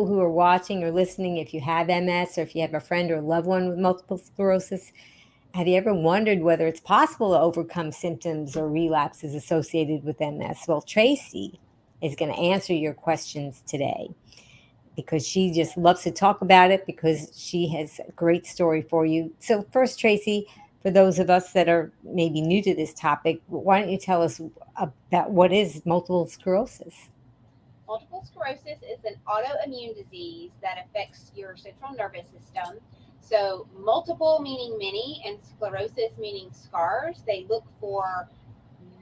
who are watching or listening, if you have MS or if you have a friend or loved one with multiple sclerosis, have you ever wondered whether it's possible to overcome symptoms or relapses associated with MS? Well, Tracy is going to answer your questions today because she just loves to talk about it because she has a great story for you. So first, Tracy, for those of us that are maybe new to this topic, why don't you tell us about what is multiple sclerosis? Multiple sclerosis is an autoimmune disease that affects your central nervous system. So, multiple meaning many, and sclerosis meaning scars. They look for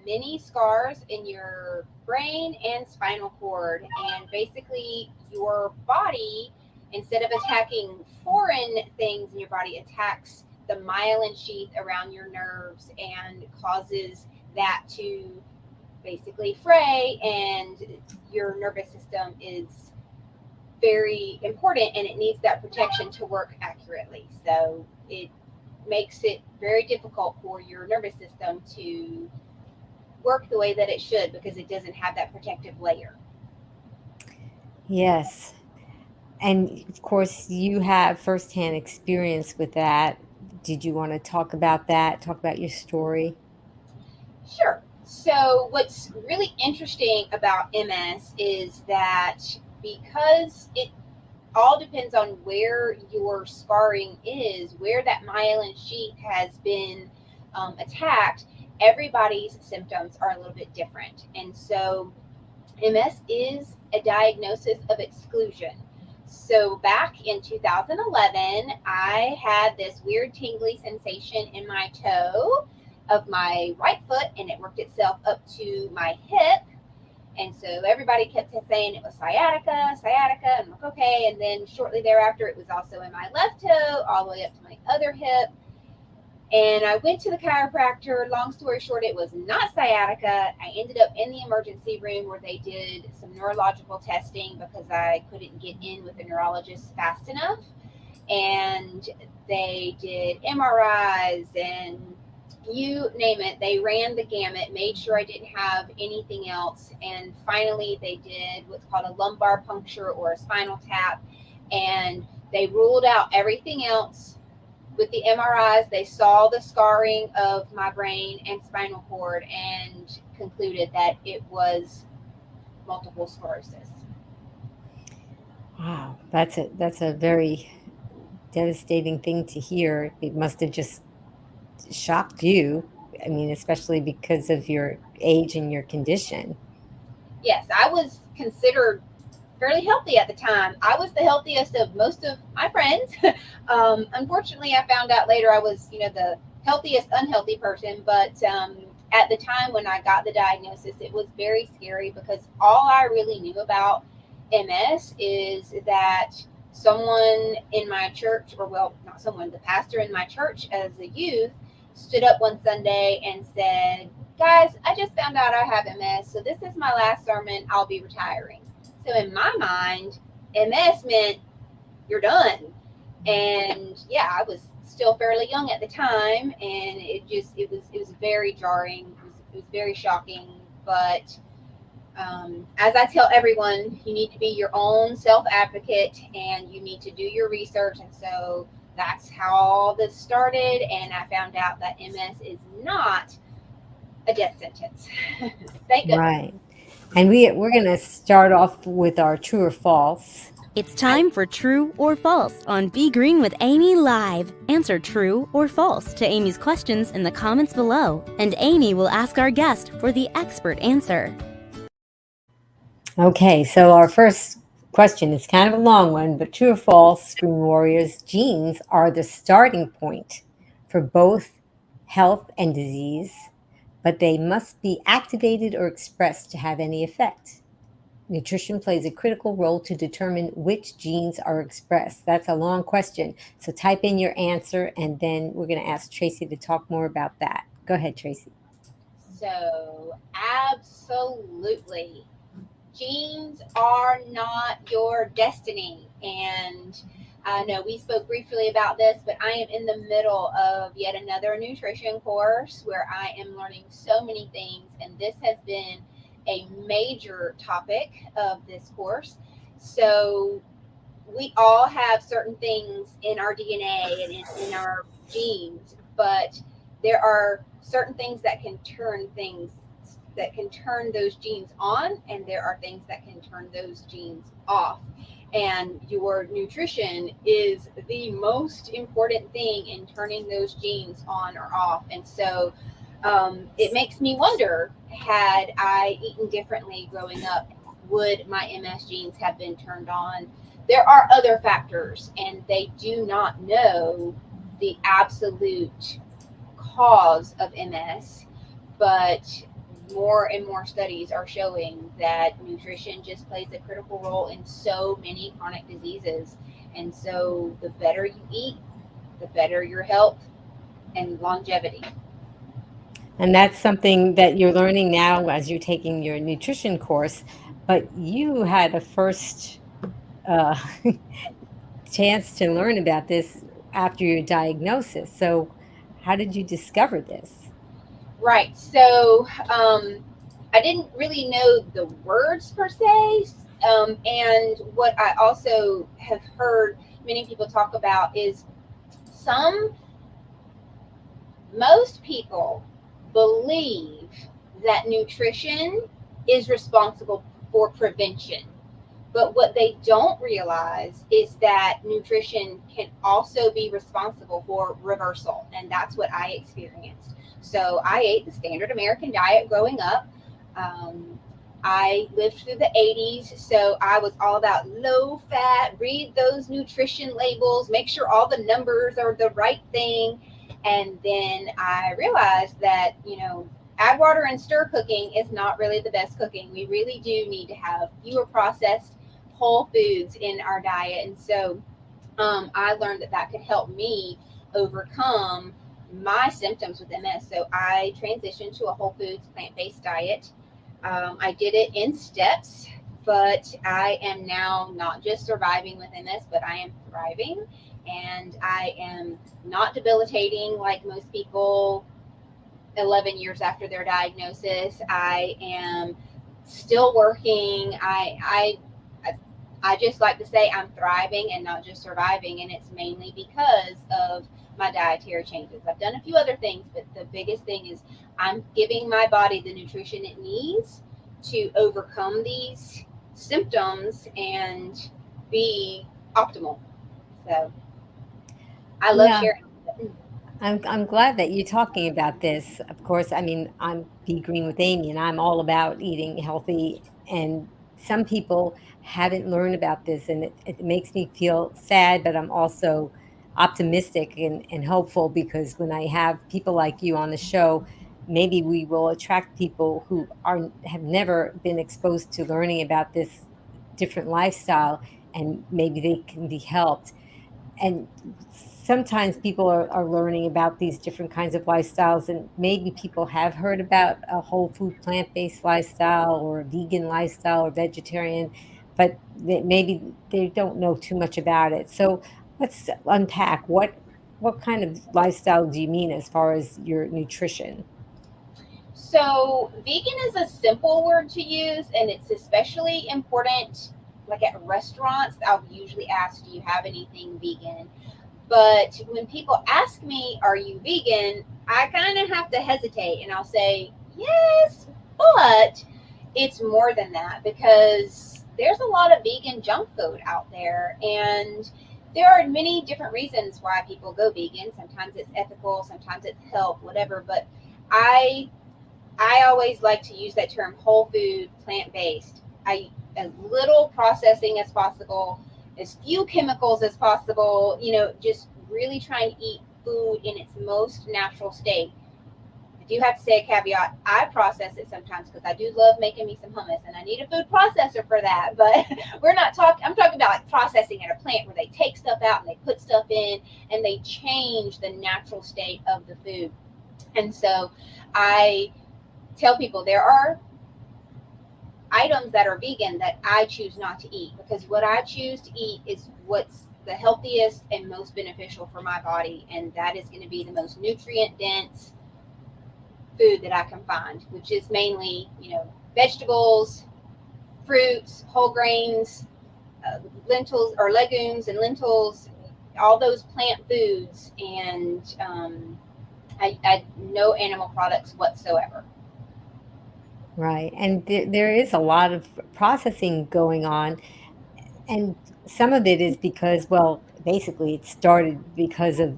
many scars in your brain and spinal cord. And basically, your body, instead of attacking foreign things in your body, attacks the myelin sheath around your nerves and causes that to basically fray, and your nervous system is very important and it needs that protection to work accurately. So it makes it very difficult for your nervous system to work the way that it should because it doesn't have that protective layer. Yes. And of course, you have firsthand experience with that. Did you want to talk about that? Talk about your story? Sure. So, what's really interesting about MS is that because it all depends on where your scarring is, where that myelin sheath has been attacked, everybody's symptoms are a little bit different. And so, MS is a diagnosis of exclusion. So, back in 2011, I had this weird tingly sensation in my toe of my right foot, and it worked itself up to my hip. And so everybody kept saying it was sciatica, sciatica. And I'm like, okay. And then shortly thereafter, it was also in my left toe, all the way up to my other hip. And I went to the chiropractor. Long story short, it was not sciatica. I ended up in the emergency room where they did some neurological testing because I couldn't get in with a neurologist fast enough. And they did MRIs and you name it. They ran the gamut, made sure I didn't have anything else. And finally, they did what's called a lumbar puncture or a spinal tap. And they ruled out everything else. With the MRIs, they saw the scarring of my brain and spinal cord and concluded that it was multiple sclerosis. Wow, that's a very devastating thing to hear. It must have just shocked you. I mean, especially because of your age and your condition. Yes, I was considered fairly healthy at the time. I was the healthiest of most of my friends. Unfortunately, I found out later I was, the healthiest unhealthy person. But at the time when I got the diagnosis, it was very scary because all I really knew about MS is that someone in my church, or well, not someone, the pastor in my church as a youth, stood up one Sunday and said, "Guys, I just found out I have MS, so this is my last sermon. I'll be retiring." So in my mind, MS meant you're done. And yeah, I was still fairly young at the time, and it was very jarring. It was very shocking. But as I tell everyone, you need to be your own self advocate, and you need to do your research. And so that's how all this started. And I found out that MS is not a death sentence. Thank goodness. Right. And we're going to start off with our true or false. It's time for True or False on Be Green with Amy Live. Answer true or false to Amy's questions in the comments below, and Amy will ask our guest for the expert answer. Okay, so our first question is kind of a long one, but true or false, Screen Warriors, genes are the starting point for both health and disease, but they must be activated or expressed to have any effect. Nutrition plays a critical role to determine which genes are expressed. That's a long question. So type in your answer, and then we're going to ask Tracy to talk more about that. Go ahead, Tracy. So, absolutely. Genes are not your destiny. And I know we spoke briefly about this, but I am in the middle of yet another nutrition course where I am learning so many things. And this has been a major topic of this course. So, we all have certain things in our DNA and in our genes, but there are certain things that can turn those genes on, and there are things that can turn those genes off. And your nutrition is the most important thing in turning those genes on or off. And so it makes me wonder, had I eaten differently growing up, would my MS genes have been turned on? There are other factors, and they do not know the absolute cause of MS, but more and more studies are showing that nutrition just plays a critical role in so many chronic diseases. And so the better you eat, the better your health and longevity. And that's something that you're learning now as you're taking your nutrition course. But you had a first uh, chance to learn about this after your diagnosis. So, how did you discover this? Right. So I didn't really know the words per se. And what I also have heard many people talk about is some, most people believe that nutrition is responsible for prevention. But what they don't realize is that nutrition can also be responsible for reversal. And that's what I experienced. So I ate the standard American diet growing up. Um, I lived through the 80s, so I was all about low fat, read those nutrition labels, make sure all the numbers are the right thing. And then I realized that, add water and stir cooking is not really the best cooking. We really do need to have fewer processed whole foods in our diet. And so I learned that that could help me overcome my symptoms with MS. So I transitioned to a whole foods plant based diet. I did it in steps, but I am now not just surviving with MS, but I am thriving, and I am not debilitating like most people 11 years after their diagnosis. I am still working. I just like to say I'm thriving and not just surviving, and it's mainly because of my dietary changes. I've done a few other things, but the biggest thing is I'm giving my body the nutrition it needs to overcome these symptoms and be optimal. So I love Yeah, sharing. I'm glad that you're talking about this. Of course, I mean, I'm Be Green with Amy, and I'm all about eating healthy. And some people haven't learned about this, and it makes me feel sad, but I'm also optimistic and hopeful because when I have people like you on the show, maybe we will attract people who have never been exposed to learning about this different lifestyle, and maybe they can be helped. And sometimes people are learning about these different kinds of lifestyles, and maybe people have heard about a whole food plant-based lifestyle or a vegan lifestyle or vegetarian, but maybe they don't know too much about it. So let's unpack what kind of lifestyle do you mean as far as your nutrition? So, vegan is a simple word to use, and it's especially important. Like at restaurants, I'll usually ask, do you have anything vegan? But when people ask me, are you vegan? I kind of have to hesitate, and I'll say, yes, but it's more than that, because there's a lot of vegan junk food out there. And there are many different reasons why people go vegan. Sometimes it's ethical, sometimes it's health, whatever. But I I always like to use that term whole food, plant based. I as little processing as possible, as few chemicals as possible, just really trying to eat food in its most natural state. I do have to say a caveat. I process it sometimes because I do love making me some hummus, and I need a food processor for that. But I'm talking about like processing at a plant where they take stuff out and they put stuff in and they change the natural state of the food. And so I tell people there are items that are vegan that I choose not to eat, because what I choose to eat is what's the healthiest and most beneficial for my body, and that is going to be the most nutrient dense food that I can find, which is mainly, vegetables, fruits, whole grains, lentils or legumes and lentils, all those plant foods, and I no animal products whatsoever. Right. And there is a lot of processing going on. And some of it is because, well, basically it started because of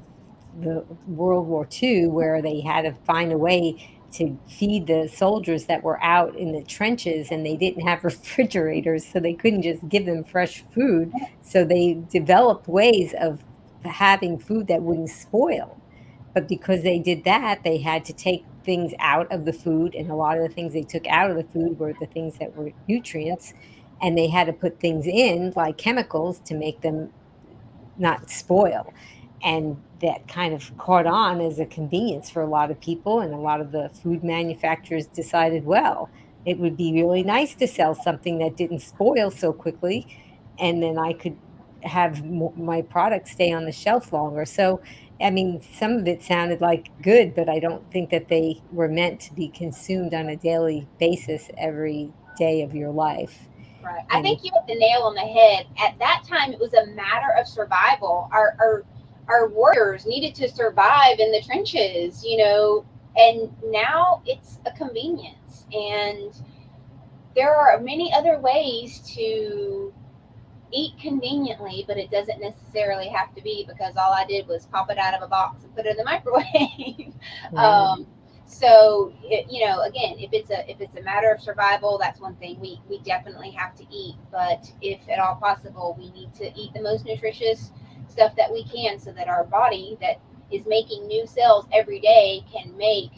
the World War II, where they had to find a way to feed the soldiers that were out in the trenches and they didn't have refrigerators, so they couldn't just give them fresh food. So they developed ways of having food that wouldn't spoil. But because they did that, they had to take things out of the food, and a lot of the things they took out of the food were the things that were nutrients, and they had to put things in, like chemicals, to make them not spoil. And that kind of caught on as a convenience for a lot of people, and a lot of the food manufacturers decided, well, it would be really nice to sell something that didn't spoil so quickly, and then I could have my product stay on the shelf longer. So, I mean, some of it sounded like good, but I don't think that they were meant to be consumed on a daily basis every day of your life. Right. I And think you hit the nail on the head. At that time, it was a matter of survival. Our warriors needed to survive in the trenches, and now it's a convenience. And there are many other ways to eat conveniently, but it doesn't necessarily have to be because all I did was pop it out of a box and put it in the microwave. right. um, so again, if it's a matter of survival, that's one thing we definitely have to eat. But if at all possible, we need to eat the most nutritious stuff that we can, so that our body that is making new cells every day can make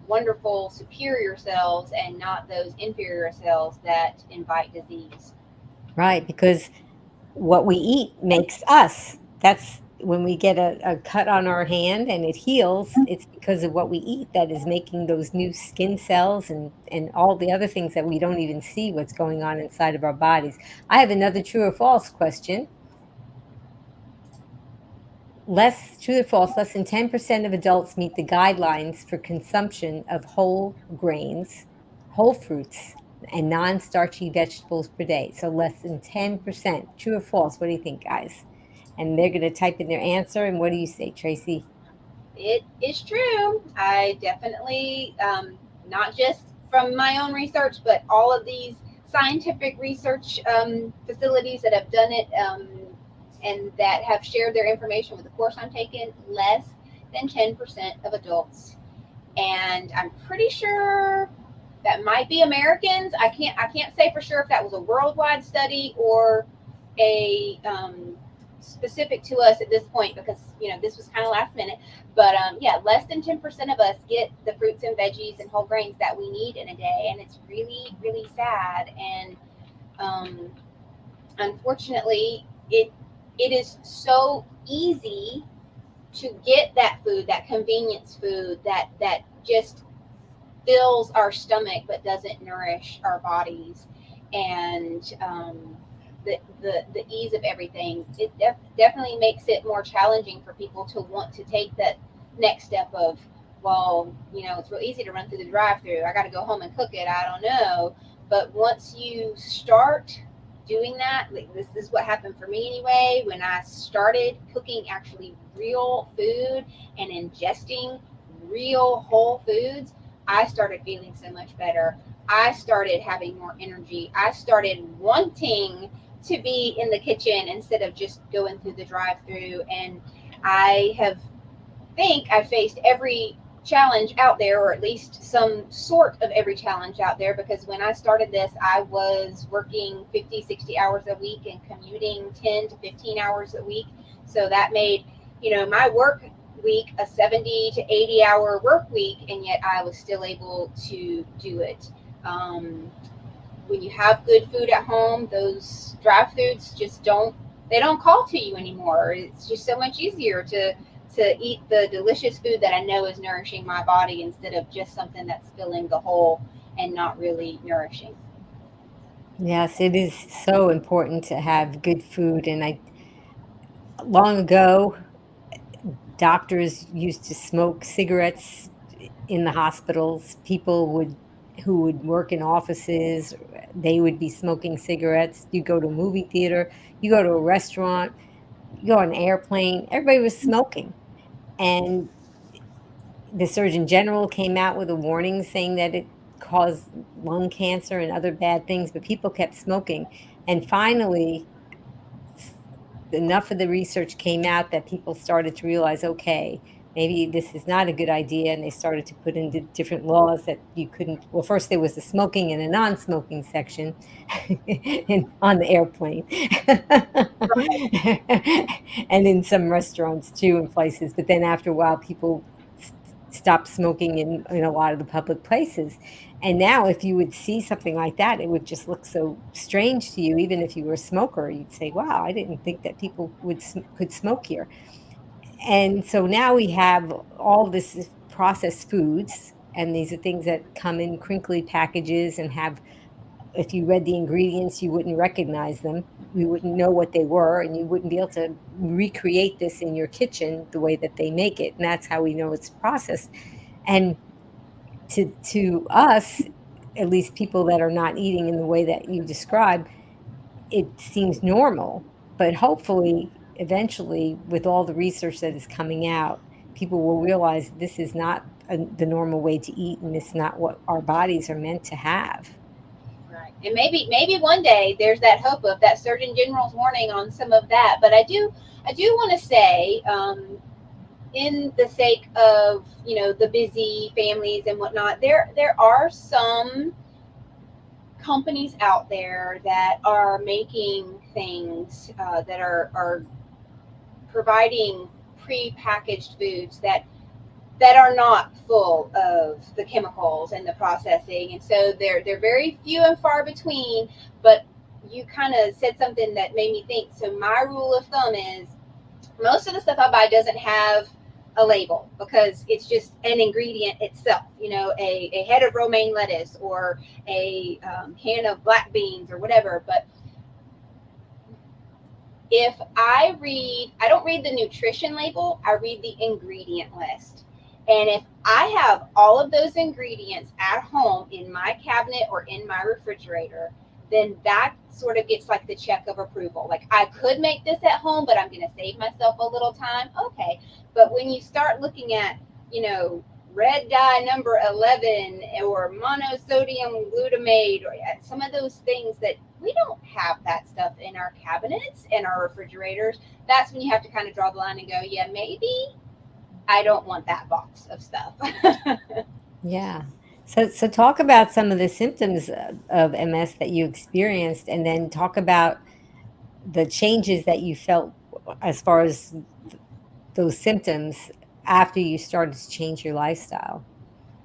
wonderful superior cells and not those inferior cells that invite disease. Right, because what we eat makes us. That's when we get a cut on our hand and it heals, it's because of what we eat that is making those new skin cells and all the other things that we don't even see what's going on inside of our bodies. I have another true or false question. True or false, less than 10% of adults meet the guidelines for consumption of whole grains, whole fruits, and non-starchy vegetables per day. So less than 10%. True or false? What do you think, guys? And they're going to type in their answer. And what do you say, Tracy? It is true. I definitely, not just from my own research, but all of these scientific research facilities that have done it, and that have shared their information with the course I'm taking, less than 10% of adults. And I'm pretty sure that might be Americans. I can't say for sure if that was a worldwide study or a specific to us at this point, because this was kind of last minute. But yeah, less than 10% of us get the fruits and veggies and whole grains that we need in a day, and it's really really sad. And um, unfortunately, it is so easy to get that food, that convenience food that just fills our stomach but doesn't nourish our bodies. And the ease of everything, it definitely makes it more challenging for people to want to take that next step of, well, it's real easy to run through the drive-through, I got to go home and cook it, I don't know. But once you start doing that, like, this is what happened for me anyway. When I started cooking actually real food and ingesting real whole foods, I started feeling so much better. I started having more energy. I started wanting to be in the kitchen instead of just going through the drive-through. And I think I faced every challenge out there, or at least some sort of every challenge out there, because when I started this, I was working 50, 60 hours a week and commuting 10 to 15 hours a week. So that made, my work week a 70 to 80-hour work week, and yet I was still able to do it. When you have good food at home, those drive-throughs just don't call to you anymore. It's just so much easier to eat the delicious food that I know is nourishing my body, instead of just something that's filling the hole and not really nourishing. Yes, it is so important to have good food. And long ago, doctors used to smoke cigarettes in the hospitals. People would who would work in offices, they would be smoking cigarettes. You go to a movie theater, you go to a restaurant, you go on an airplane, everybody was smoking. And the Surgeon General came out with a warning saying that it caused lung cancer and other bad things, but people kept smoking. And finally, enough of the research came out that people started to realize, okay, maybe this is not a good idea. And they started to put into different laws that you couldn't. Well, first there was a smoking and a non-smoking section on the airplane. And in some restaurants too, and places. But then after a while, people stopped smoking in a lot of the public places. And now, if you would see something like that, it would just look so strange to you. Even if you were a smoker, you'd say, "Wow, I didn't think that people could smoke here." And so now we have all this processed foods, and these are things that come in crinkly packages and have. If you read the ingredients, you wouldn't recognize them. You wouldn't know what they were, and you wouldn't be able to recreate this in your kitchen the way that they make it. And that's how we know it's processed. And to us, at least people that are not eating in the way that you describe, it seems normal. But hopefully, eventually, with all the research that is coming out, people will realize this is not the normal way to eat, and it's not what our bodies are meant to have. Right. And maybe one day there's that hope of that Surgeon General's warning on some of that. But I do want to say, in the sake of the busy families and whatnot, there are some companies out there that are making things that are providing pre-packaged foods that are not full of the chemicals and the processing, and so they're very few and far between. But you kind of said something that made me think. So my rule of thumb is most of the stuff I buy doesn't have a label because it's just an ingredient itself. A head of romaine lettuce or a can of black beans or whatever. But if I don't read the nutrition label, I read the ingredient list. And if I have all of those ingredients at home in my cabinet or in my refrigerator, then that sort of gets like the check of approval. Like, I could make this at home, but I'm going to save myself a little time. Okay. But when you start looking at, red dye number 11 or monosodium glutamate or some of those things that we don't have that stuff in our cabinets and our refrigerators, that's when you have to kind of draw the line and go, yeah, maybe I don't want that box of stuff. Yeah. So talk about some of the symptoms of MS that you experienced, and then talk about the changes that you felt as far as those symptoms after you started to change your lifestyle.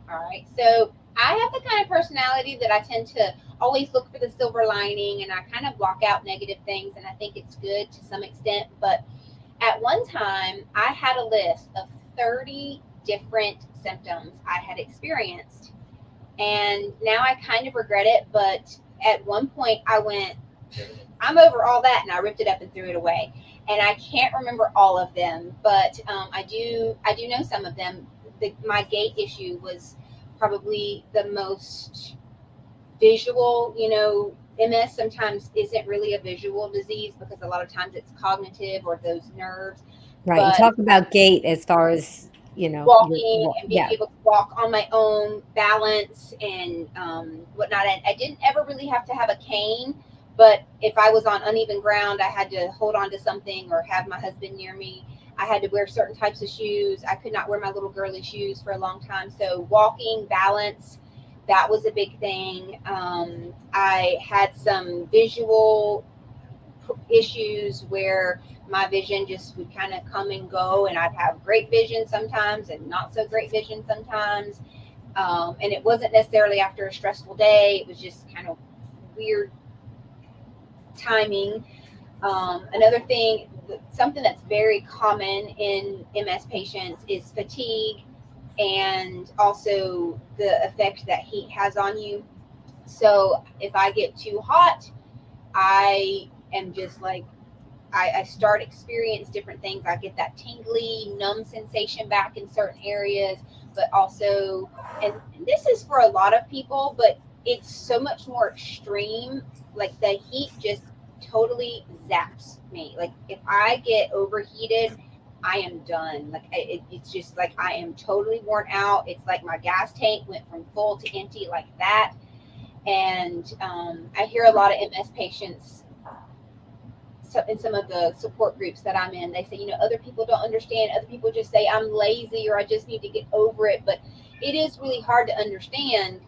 All right. So I have the kind of personality that I tend to always look for the silver lining, and I kind of block out negative things, and I think it's good to some extent. But at one time, I had a list of 30 different symptoms I had experienced. And now I kind of regret it. But at one point, I went, I'm over all that, and I ripped it up and threw it away. And I can't remember all of them, but I do know some of them. My gait issue was probably the most visual. MS sometimes isn't really a visual disease because a lot of times it's cognitive or those nerves. Right. And But talk about gait as far as, walking and being yeah. able to walk on my own, balance and whatnot. I didn't ever really have to have a cane, but if I was on uneven ground, I had to hold on to something or have my husband near me. I had to wear certain types of shoes. I could not wear my little girly shoes for a long time. So walking, balance, that was a big thing. I had some visual issues where my vision just would kind of come and go, and I'd have great vision sometimes and not so great vision sometimes. And it wasn't necessarily after a stressful day. It was just kind of weird timing. Another thing, something that's very common in MS patients is fatigue and also the effect that heat has on you. So if I get too hot, I am just like, I start experience different things. I get that tingly, numb sensation back in certain areas, but also, and this is for a lot of people, but it's so much more extreme. Like the heat just totally zaps me. Like if I get overheated, I am done. Like it's just like I am totally worn out. It's like my gas tank went from full to empty like that. And I hear a lot of MS patients, so in some of the support groups that I'm in, they say, other people don't understand. Other people just say I'm lazy or I just need to get over it. But it is really hard to understand.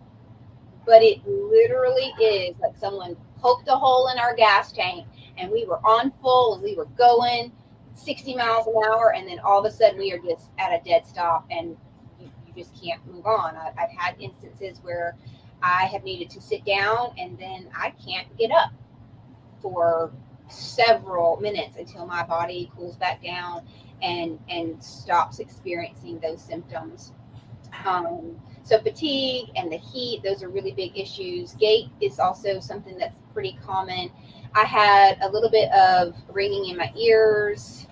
But it literally is like someone poked a hole in our gas tank and we were on full and we were going 60 miles an hour. And then all of a sudden we are just at a dead stop and you just can't move on. I've had instances where I have needed to sit down and then I can't get up for several minutes until my body cools back down and stops experiencing those symptoms. So fatigue and the heat, those are really big issues. Gait is also something that's pretty common. I had a little bit of ringing in my ears.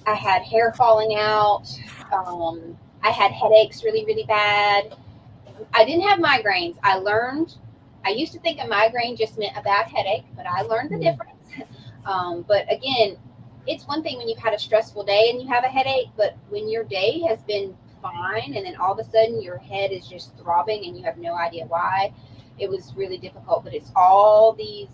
I had hair falling out. I had headaches really, really bad. I didn't have migraines. I used to think a migraine just meant a bad headache, but I learned the difference. But again, it's one thing when you've had a stressful day and you have a headache, but when your day has been fine and then all of a sudden your head is just throbbing and you have no idea why, it was really difficult. But it's all these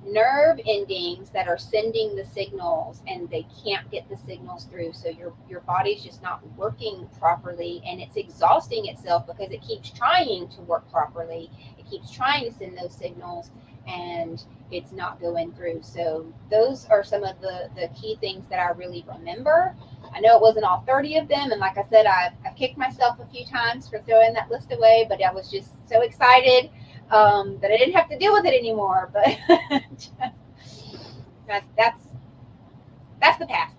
nerve endings that are sending the signals and they can't get the signals through, so your body's just not working properly and it's exhausting itself because it keeps trying to work properly. It keeps trying to send those signals and it's not going through. So those are some of the key things that I really remember. I know it wasn't all 30 of them, and like I said, I kicked myself a few times for throwing that list away, but I was just so excited that I didn't have to deal with it anymore. But that's the past.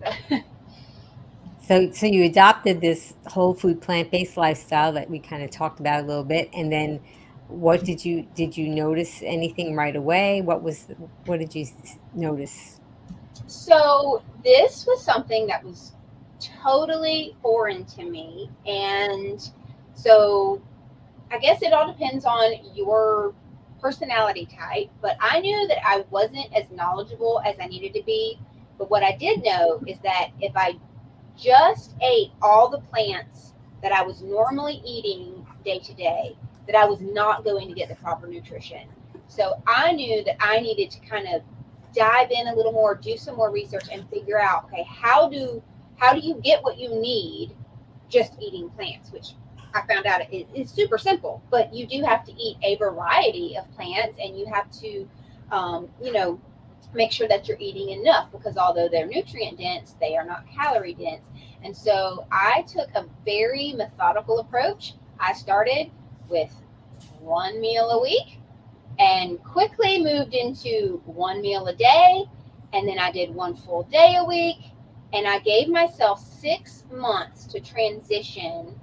So you adopted this whole food plant-based lifestyle that we kind of talked about a little bit, and then what did you notice anything right away? What did you notice? So this was something that was totally foreign to me, and so I guess it all depends on your personality type, but I knew that I wasn't as knowledgeable as I needed to be. But what I did know is that if I just ate all the plants that I was normally eating day to day, that I was not going to get the proper nutrition. So I knew that I needed to kind of dive in a little more, do some more research and figure out, okay, how do you get what you need just eating plants, which I found out it's super simple, but you do have to eat a variety of plants and you have to, make sure that you're eating enough because although they're nutrient dense, they are not calorie dense. And so I took a very methodical approach. I started with one meal a week and quickly moved into one meal a day. And then I did one full day a week. And I gave myself 6 months to transition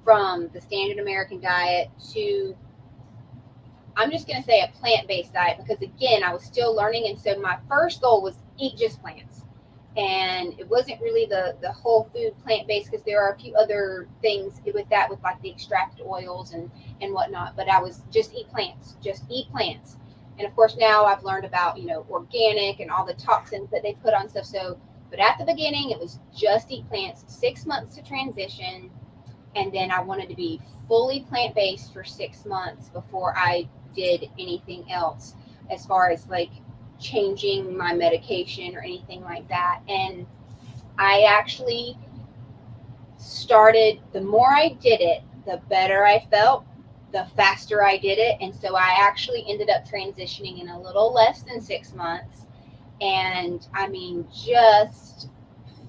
from the standard American diet to, I'm just going to say, a plant-based diet, because again, I was still learning. And so my first goal was eat just plants. And it wasn't really the whole food plant-based, because there are a few other things with that, with like the extracted oils and whatnot. But I was just eat plants. And of course, now I've learned about, organic and all the toxins that they put on stuff. So, but at the beginning, it was just eat plants, 6 months to transition. And then I wanted to be fully plant-based for 6 months before I did anything else as far as like changing my medication or anything like that. And I actually started, the more I did it, the better I felt, the faster I did it. And so I actually ended up transitioning in a little less than 6 months. And I mean, just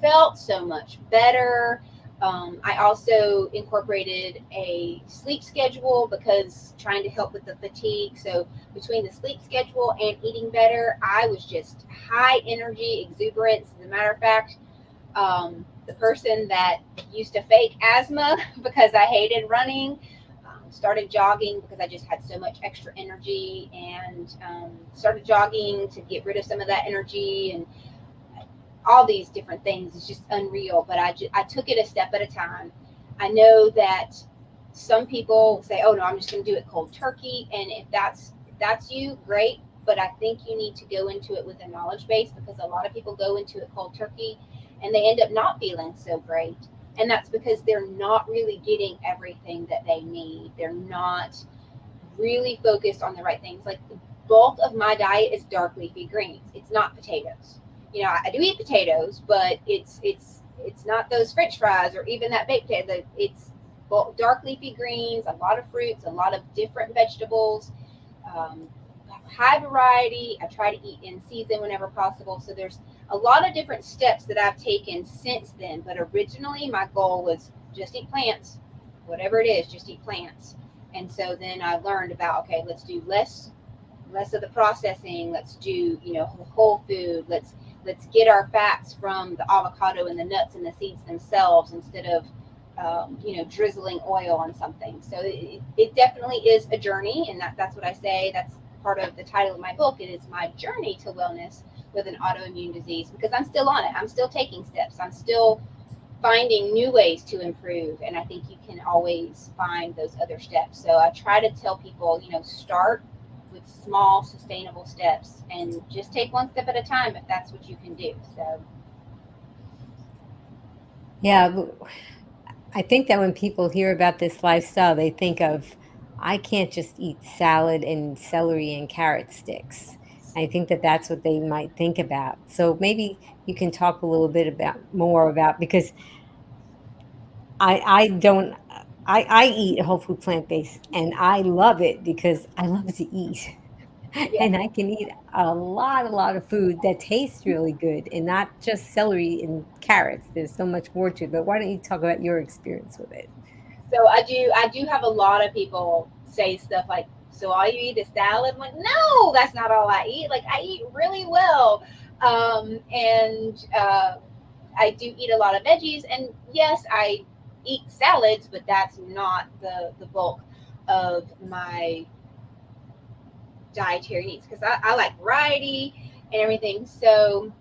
felt so much better. I also incorporated a sleep schedule because trying to help with the fatigue. So between the sleep schedule and eating better, I was just high energy, exuberance. As a matter of fact, the person that used to fake asthma because I hated running, started jogging because I just had so much extra energy, and started jogging to get rid of some of that energy. And all these different things is just unreal. But I took it a step at a time. I know that some people say, "Oh no, I'm just going to do it cold turkey," and if that's you, great. But I think you need to go into it with a knowledge base, because a lot of people go into it cold turkey and they end up not feeling so great. And that's because they're not really getting everything that they need. They're not really focused on the right things. Like, the bulk of my diet is dark leafy greens. It's not potatoes. I do eat potatoes, but it's not those French fries or even that baked potato. It's dark leafy greens, a lot of fruits, a lot of different vegetables, um, high variety. I try to eat in season whenever possible. So there's a lot of different steps that I've taken since then. But originally, my goal was just eat plants, whatever it is, just eat plants. And so then I learned about, okay, let's do less of the processing. Let's do whole food. Let's get our fats from the avocado and the nuts and the seeds themselves, instead of drizzling oil on something. So it definitely is a journey, and that's what I say. That's part of the title of my book. It is my journey to wellness with an autoimmune disease, because I'm still on it. I'm still taking steps. I'm still finding new ways to improve, and I think you can always find those other steps. So I try to tell people, start with small sustainable steps and just take one step at a time if that's what you can do. So Yeah, I think that when people hear about this lifestyle, they think of, I can't just eat salad and celery and carrot sticks. I think that that's what they might think about. So maybe you can talk a little bit about more about, because I don't I eat whole food plant based, and I love it because I love to eat. yeah. And I can eat a lot of food that tastes really good, and not just celery and carrots. There's so much more to it. But why don't you talk about your experience with it? So I do have a lot of people say stuff like, "So all you eat is salad?" I'm like, no, that's not all I eat. Like, I eat really well, and I do eat a lot of veggies, and yes, I eat salads, but that's not the bulk of my dietary needs, because I like variety and everything. So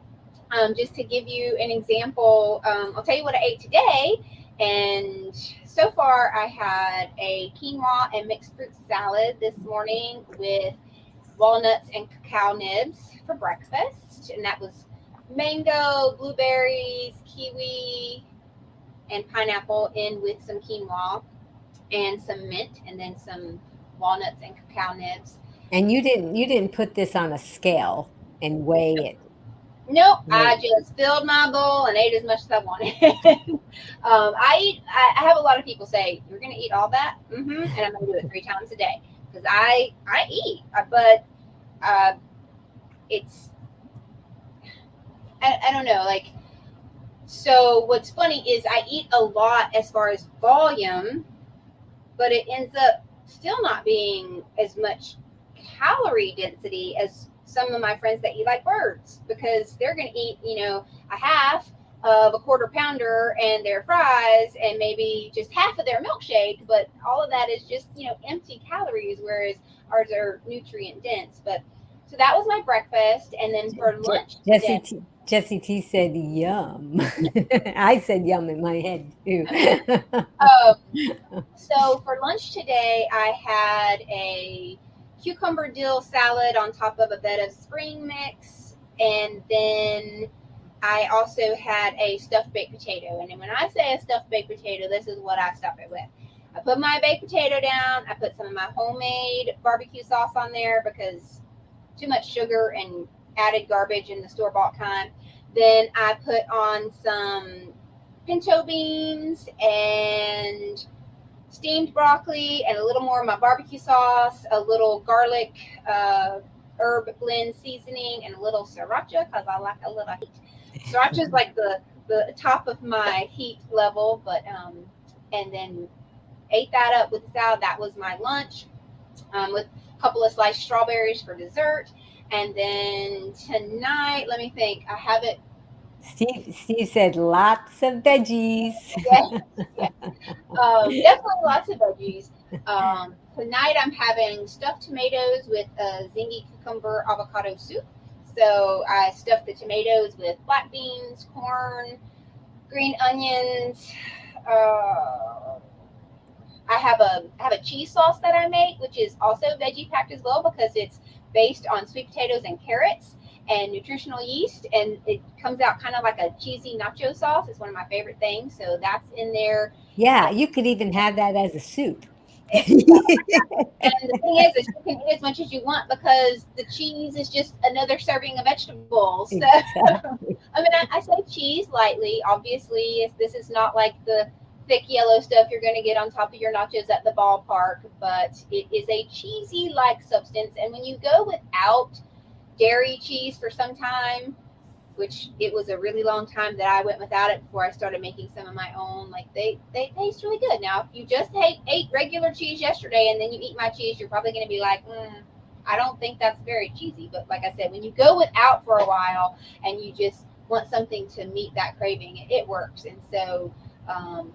just to give you an example, I'll tell you what I ate today. And so far, I had a quinoa and mixed fruit salad this morning with walnuts and cacao nibs for breakfast. And that was mango, blueberries, kiwi, and pineapple in with some quinoa and some mint, and then some walnuts and cacao nibs. And you didn't put this on a scale and weigh it, Nope, I right? just filled my bowl and ate as much as I wanted. I eat. I have a lot of people say, "You're going to eat all that," and I'm going to do it 3 times a day, because I eat, but uh, it's I don't know. Like, so what's funny is I eat a lot as far as volume, but it ends up still not being as much calorie density as some of my friends that eat like birds, because they're going to eat, a half of a quarter pounder and their fries and maybe just half of their milkshake, but all of that is just, empty calories, whereas ours are nutrient dense. But so that was my breakfast. And then for lunch today, Jesse T said yum. I said yum in my head too. um, so for lunch today, I had a cucumber dill salad on top of a bed of spring mix, and then I also had a stuffed baked potato. And then when I say a stuffed baked potato, this is what I stuff it with. I put my baked potato down. I put some of my homemade barbecue sauce on there, because too much sugar and added garbage in the store bought kind. Then I put on some pinto beans and steamed broccoli and a little more of my barbecue sauce, a little garlic herb blend seasoning, and a little sriracha, because I like a little heat. Sriracha is like the top of my heat level, but and then ate that up with the salad. That was my lunch, with a couple of sliced strawberries for dessert. And then tonight, let me think. I have it. Steve said lots of veggies. Yes, yes. Definitely lots of veggies. Tonight I'm having stuffed tomatoes with a zingy cucumber avocado soup. So I stuff the tomatoes with black beans, corn, green onions. Uh, I have a cheese sauce that I make, which is also veggie packed as well because it's based on sweet potatoes and carrots and nutritional yeast, and it comes out kind of like a cheesy nacho sauce. It's one of my favorite things, so that's in there. Yeah, you could even have that as a soup. And the thing is you can eat as much as you want because the cheese is just another serving of vegetables. So, Exactly. I mean, I say cheese lightly. Obviously, this is not like the thick yellow stuff you're going to get on top of your nachos at the ballpark, but it is a cheesy like substance. And when you go without dairy cheese for some time, which it was a really long time that I went without it before I started making some of my own. Like they taste really good. Now, if you just ate regular cheese yesterday and then you eat my cheese, you're probably going to be like, I don't think that's very cheesy. But like I said, when you go without for a while and you just want something to meet that craving, it works. And so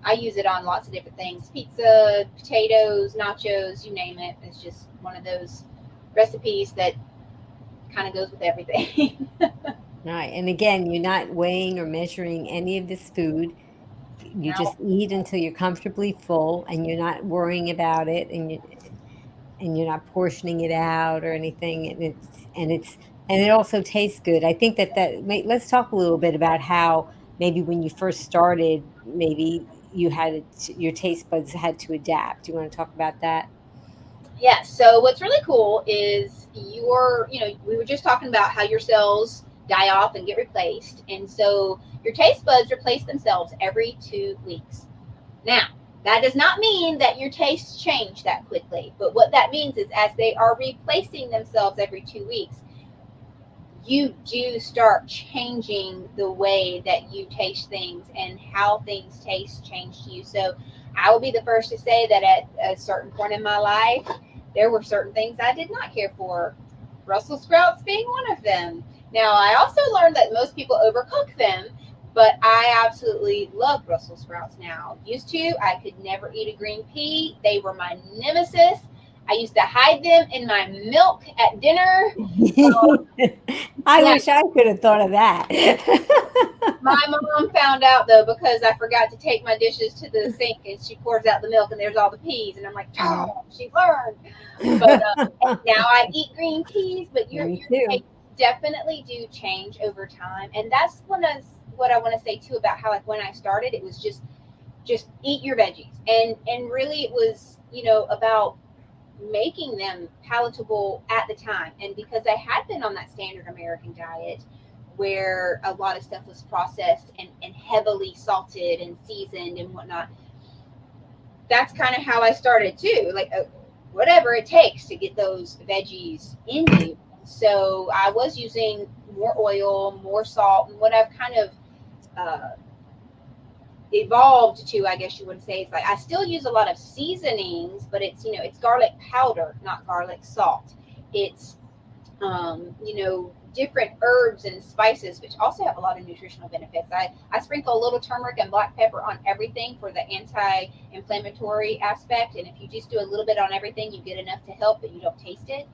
I use it on lots of different things: pizza, potatoes, nachos, you name it. It's just one of those recipes that kind of goes with everything. Right. And again, you're not weighing or measuring any of this food. You Now, just eat until you're comfortably full and you're not worrying about it, and you're not portioning it out or anything, and it also tastes good. I think let's talk a little bit about how maybe when you first started, maybe your taste buds had to adapt. Do you want to talk about that? yeah. So what's really cool is we were just talking about how your cells die off and get replaced. And so your taste buds replace themselves every 2 weeks. Now, that does not mean that your tastes change that quickly. But what that means is as they are replacing themselves every 2 weeks, you do start changing the way that you taste things and how things taste change to you. So I will be the first to say that at a certain point in my life, there were certain things I did not care for, Brussels sprouts being one of them. Now, I also learned that most people overcook them, but I absolutely love Brussels sprouts now. Used to, I could never eat a green pea. They were my nemesis. I used to hide them in my milk at dinner. I Now, wish I could have thought of that. my mom found out though because I forgot to take my dishes to the sink and she pours out the milk and there's all the peas and I'm like, oh, she learned. But now I eat green peas, but your Me too. tastes definitely do change over time, and that's what I want to say too about how like when I started, it was just eat your veggies, and really it was about making them palatable at the time. And because I had been on that standard American diet where a lot of stuff was processed and heavily salted and seasoned and whatnot, that's kind of how I started too. Like whatever it takes to get those veggies in you. So I was using more oil, more salt, and what I've kind of uh, evolved to, I guess you would say, is like I still use a lot of seasonings, but it's garlic powder, not garlic salt. It's different herbs and spices, which also have a lot of nutritional benefits. I sprinkle a little turmeric and black pepper on everything for the anti-inflammatory aspect. And if you just do a little bit on everything, you get enough to help, but you don't taste it.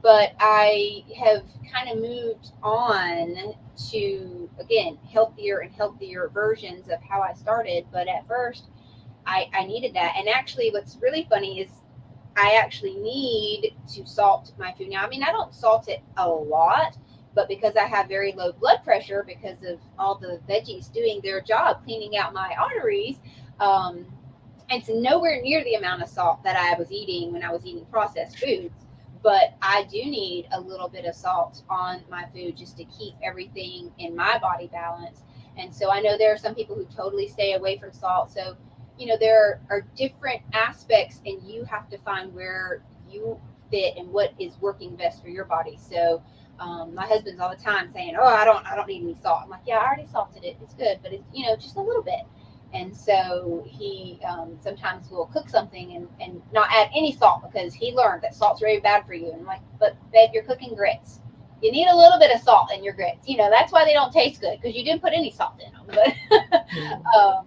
But I have kind of moved on to, again, healthier and healthier versions of how I started. But at first, I needed that. And actually, what's really funny is I actually need to salt my food. Now, I mean, I don't salt it a lot, but because I have very low blood pressure because of all the veggies doing their job, cleaning out my arteries, um, it's nowhere near the amount of salt that I was eating when I was eating processed foods. But I do need a little bit of salt on my food just to keep everything in my body balanced. And so I know there are some people who totally stay away from salt. So, there are different aspects, and you have to find where you fit and what is working best for your body. So, my husband's all the time saying, "Oh, I don't need any salt." I'm like, "Yeah, I already salted it. It's good, but it's just a little bit." And so he sometimes will cook something and not add any salt because he learned that salt's very bad for you. And I'm like, "But babe, you're cooking grits. You need a little bit of salt in your grits. That's why they don't taste good because you didn't put any salt in them." But Yeah. um,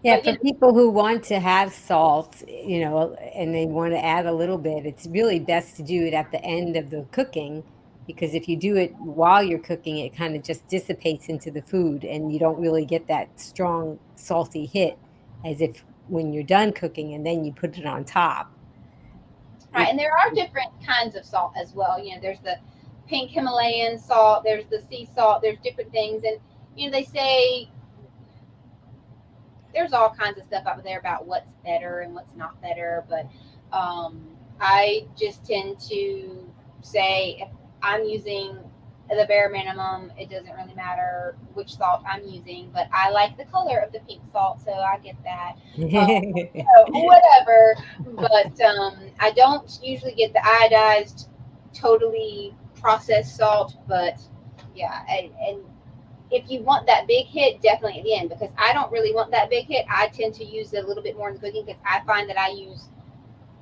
Yeah, but for people who want to have salt, and they want to add a little bit, it's really best to do it at the end of the cooking because if you do it while you're cooking, it kind of just dissipates into the food and you don't really get that strong salty hit as if when you're done cooking and then you put it on top. Right, and there are different kinds of salt as well. There's the pink Himalayan salt, there's the sea salt, there's different things, and they say there's all kinds of stuff out there about what's better and what's not better, but I just tend to say if I'm using the bare minimum, it doesn't really matter which salt I'm using, but I like the color of the pink salt, so I get that. Whatever, but I don't usually get the iodized, totally processed salt, but yeah, and if you want that big hit, definitely at the end, because I don't really want that big hit. I tend to use it a little bit more in the cooking because I find that I use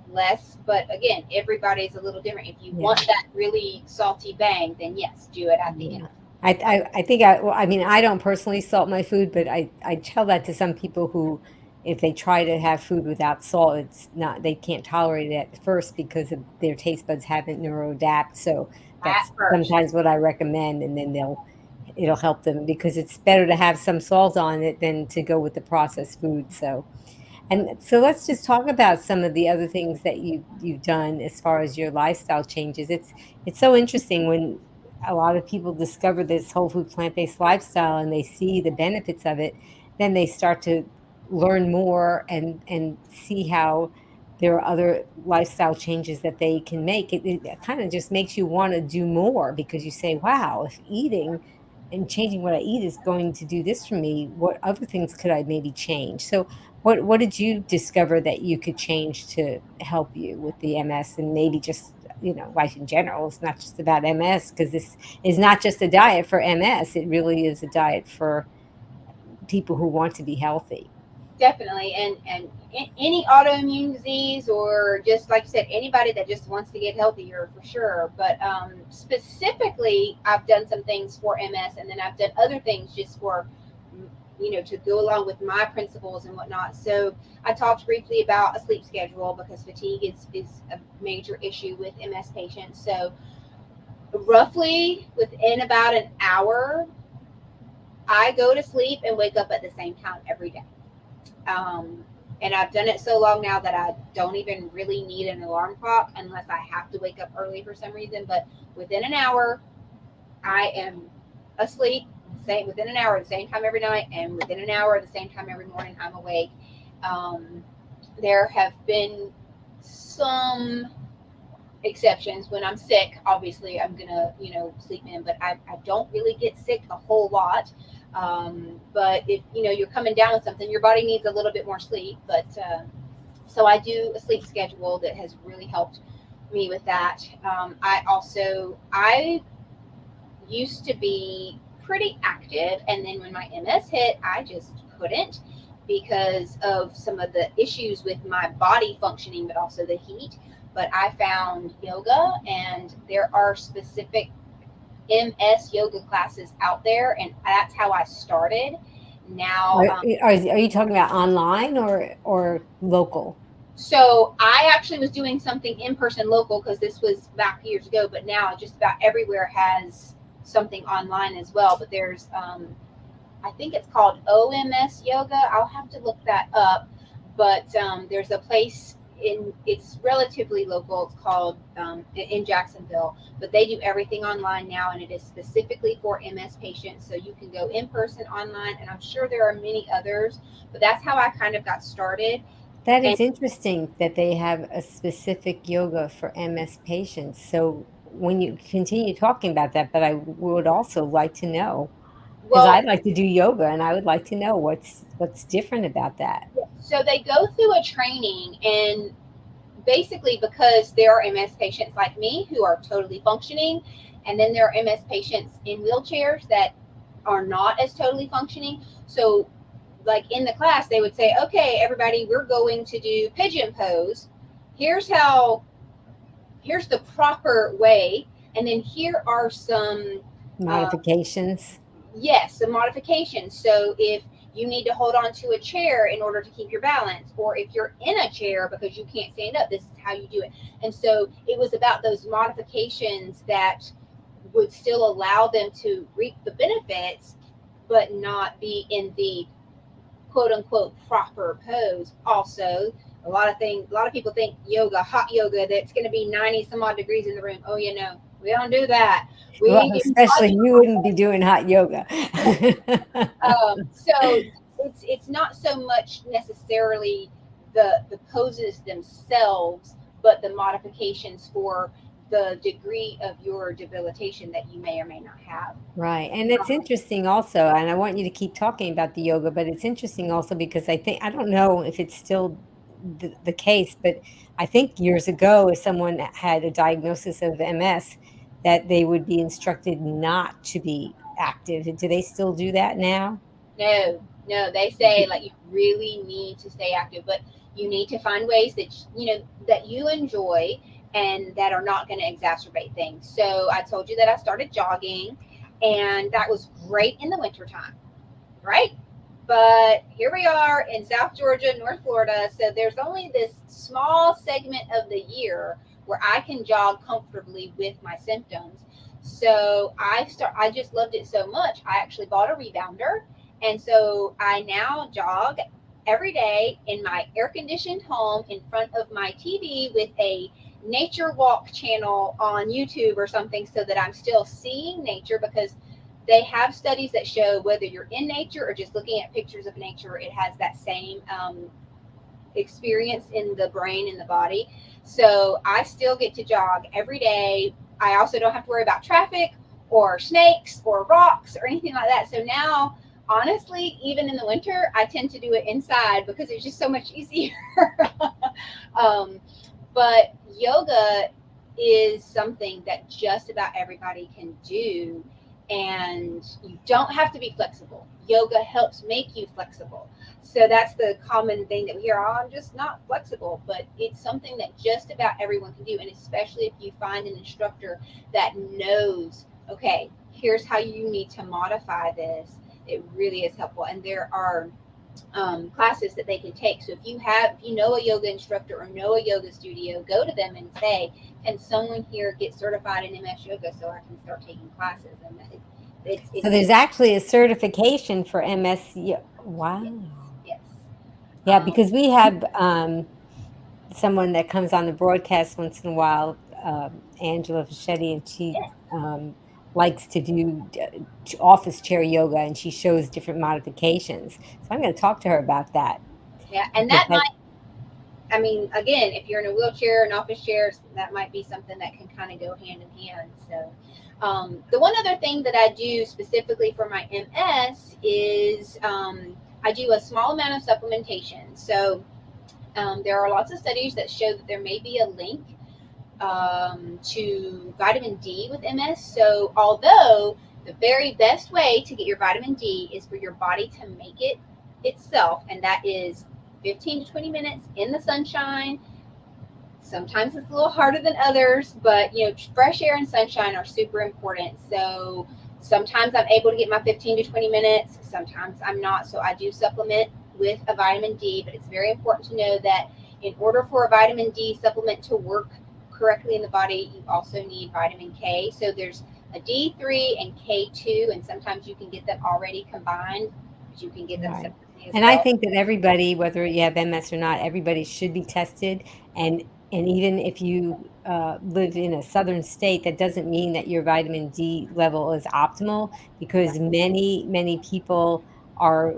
less, but again, everybody's a little different. If you want that really salty bang, then yes, do it at the end. I think I don't personally salt my food, but I tell that to some people who, if they try to have food without salt, they can't tolerate it at first because of their taste buds haven't neuroadapt. So that's sometimes what I recommend, and then it'll help them because it's better to have some salt on it than to go with the processed food. So let's just talk about some of the other things that you've done as far as your lifestyle changes. It's so interesting when a lot of people discover this whole food plant-based lifestyle and they see the benefits of it, then they start to learn more and see how there are other lifestyle changes that they can make. It kind of just makes you want to do more because you say, wow, if eating and changing what I eat is going to do this for me, what other things could I maybe change? So what did you discover that you could change to help you with the MS and maybe just, life in general? It's not just about MS because this is not just a diet for MS. It really is a diet for people who want to be healthy. Definitely. And any autoimmune disease, or just like you said, anybody that just wants to get healthier, for sure. But specifically, I've done some things for MS, and then I've done other things just for to go along with my principles and whatnot. So I talked briefly about a sleep schedule because fatigue is a major issue with MS patients. So roughly within about an hour, I go to sleep and wake up at the same time every day. And I've done it so long now that I don't even really need an alarm clock unless I have to wake up early for some reason. But within an hour, I am asleep. Within an hour at the same time every night, and within an hour at the same time every morning, I'm awake. There have been some exceptions when I'm sick. Obviously, I'm gonna sleep in, but I don't really get sick a whole lot. But if you're coming down with something, your body needs a little bit more sleep. But so I do a sleep schedule that has really helped me with that. I used to be pretty active, and then when my MS hit, I just couldn't because of some of the issues with my body functioning, but also the heat. But I found yoga, and there are specific MS yoga classes out there, and that's how I started. Now, are you talking about online or local? So I actually was doing something in person local because this was back years ago, but now just about everywhere has something online as well. But there's I think it's called OMS yoga. I'll have to look that up. But there's a place it's relatively local. It's called in Jacksonville, but they do everything online now, and it is specifically for MS patients. So you can go in person, online, and I'm sure there are many others, but that's how I kind of got started. That is interesting that they have a specific yoga for MS patients. So when you continue talking about that, but I would also like to know, because I'd like to do yoga and I would like to know what's different about that. So they go through a training, and basically because there are MS patients like me who are totally functioning, and then there are MS patients in wheelchairs that are not as totally functioning. So like in the class, they would say, okay, everybody, we're going to do pigeon pose. Here's the proper way. And then here are some modifications. Yes, some modifications. So if you need to hold on to a chair in order to keep your balance, or if you're in a chair because you can't stand up, this is how you do it. And so it was about those modifications that would still allow them to reap the benefits, but not be in the quote unquote proper pose. Also, a lot of people think yoga, hot yoga, that's going to be 90 some odd degrees in the room. Oh, you know, we don't do that. Well, We do hot especially you wouldn't be doing hot yoga. so it's not so much necessarily the poses themselves, but the modifications for the degree of your debilitation that you may or may not have. Right. And it's interesting also, and I want you to keep talking about the yoga, but it's interesting also because I don't know if it's still the case, but I think years ago, if someone had a diagnosis of MS, that they would be instructed not to be active. Do they still do that now? No, no, they say like you really need to stay active, but you need to find ways that you know that you enjoy and that are not going to exacerbate things. So I told you that I started jogging, and that was great in the wintertime, right? But here we are in South Georgia, North Florida. So there's only this small segment of the year where I can jog comfortably with my symptoms. So I just loved it so much. I actually bought a rebounder. And so I now jog every day in my air conditioned home in front of my TV with a nature walk channel on YouTube or something so that I'm still seeing nature, because they have studies that show whether you're in nature or just looking at pictures of nature, it has that same experience in the brain and the body. So I still get to jog every day. I also don't have to worry about traffic or snakes or rocks or anything like that. So now, honestly, even in the winter, I tend to do it inside because it's just so much easier. um, but yoga is something that just about everybody can do, and you don't have to be flexible. Yoga helps make you flexible. So that's the common thing that we hear, oh, I'm just not flexible, but it's something that just about everyone can do. And especially if you find an instructor that knows, okay, here's how you need to modify this, it really is helpful. And there are classes that they can take. So if you know a yoga instructor or know a yoga studio, go to them and say, can someone here get certified in MS yoga so I can start taking classes? And So there's actually a certification for MS. Wow. yes, yes. Yeah, because we have someone that comes on the broadcast once in a while, Angela Fischetti, and she Yes, likes to do office chair yoga, and she shows different modifications. So I'm going to talk to her about that yeah, and because that might, I mean, again, if you're in a wheelchair, an office chair, that might be something that can kind of go hand in hand. So, the one other thing that I do specifically for my MS is I do a small amount of supplementation. So, there are lots of studies that show that there may be a link to vitamin D with MS. So, although the very best way to get your vitamin D is for your body to make it itself, and that is 15 to 20 minutes in the sunshine. Sometimes it's a little harder than others, but you know, fresh air and sunshine are super important. So sometimes I'm able to get my 15 to 20 minutes, sometimes I'm not. So I do supplement with a vitamin D, but it's very important to know that in order for a vitamin D supplement to work correctly in the body, you also need vitamin K. So there's a D3 and K2, and sometimes you can get them already combined, but you can get them right. separately as And I well. think that everybody, whether you have MS or not, everybody should be tested. And even if you live in a southern state, that doesn't mean that your vitamin D level is optimal, because many people are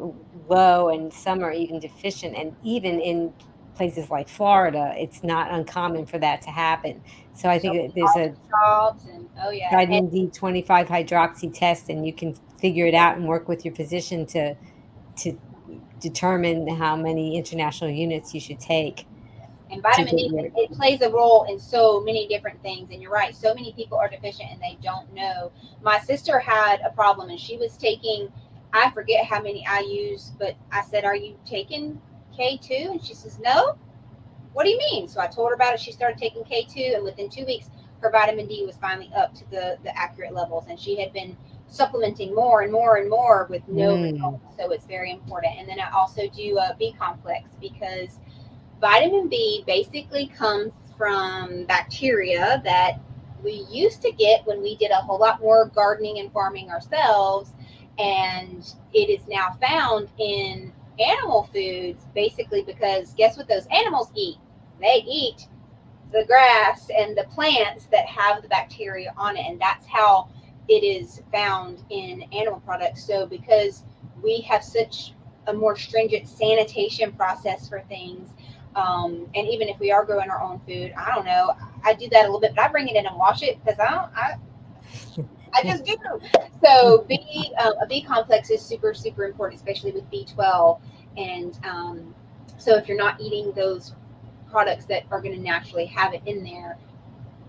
low and some are even deficient. And even in places like Florida, it's not uncommon for that to happen. So I So think that many there's a office jobs, and oh yeah, and vitamin D 25 hydroxy test, and you can figure it out and work with your physician to determine how many international units you should take and to vitamin get D, your it plays a role in so many different things. And you're right, so many people are deficient and they don't know. My sister had a problem and she was taking, I forget how many IU's, but I said, are you taking K2? And she says, no. What do you mean? So I told her about it. She started taking K2, and within 2 weeks her vitamin D was finally up to the accurate levels, and she had been supplementing more and more and more with no results. mm, So it's very important. And then I also do a B complex, because vitamin B basically comes from bacteria that we used to get when we did a whole lot more gardening and farming ourselves. And it is now found in animal foods, basically because guess what those animals eat? They eat the grass and the plants that have the bacteria on it. And that's how it is found in animal products. So because we have such a more stringent sanitation process for things, and even if we are growing our own food, I don't know, I do that a little bit, but I bring it in and wash it because I just do. So a B complex is super, super important, especially with B12. And so if you're not eating those products that are going to naturally have it in there,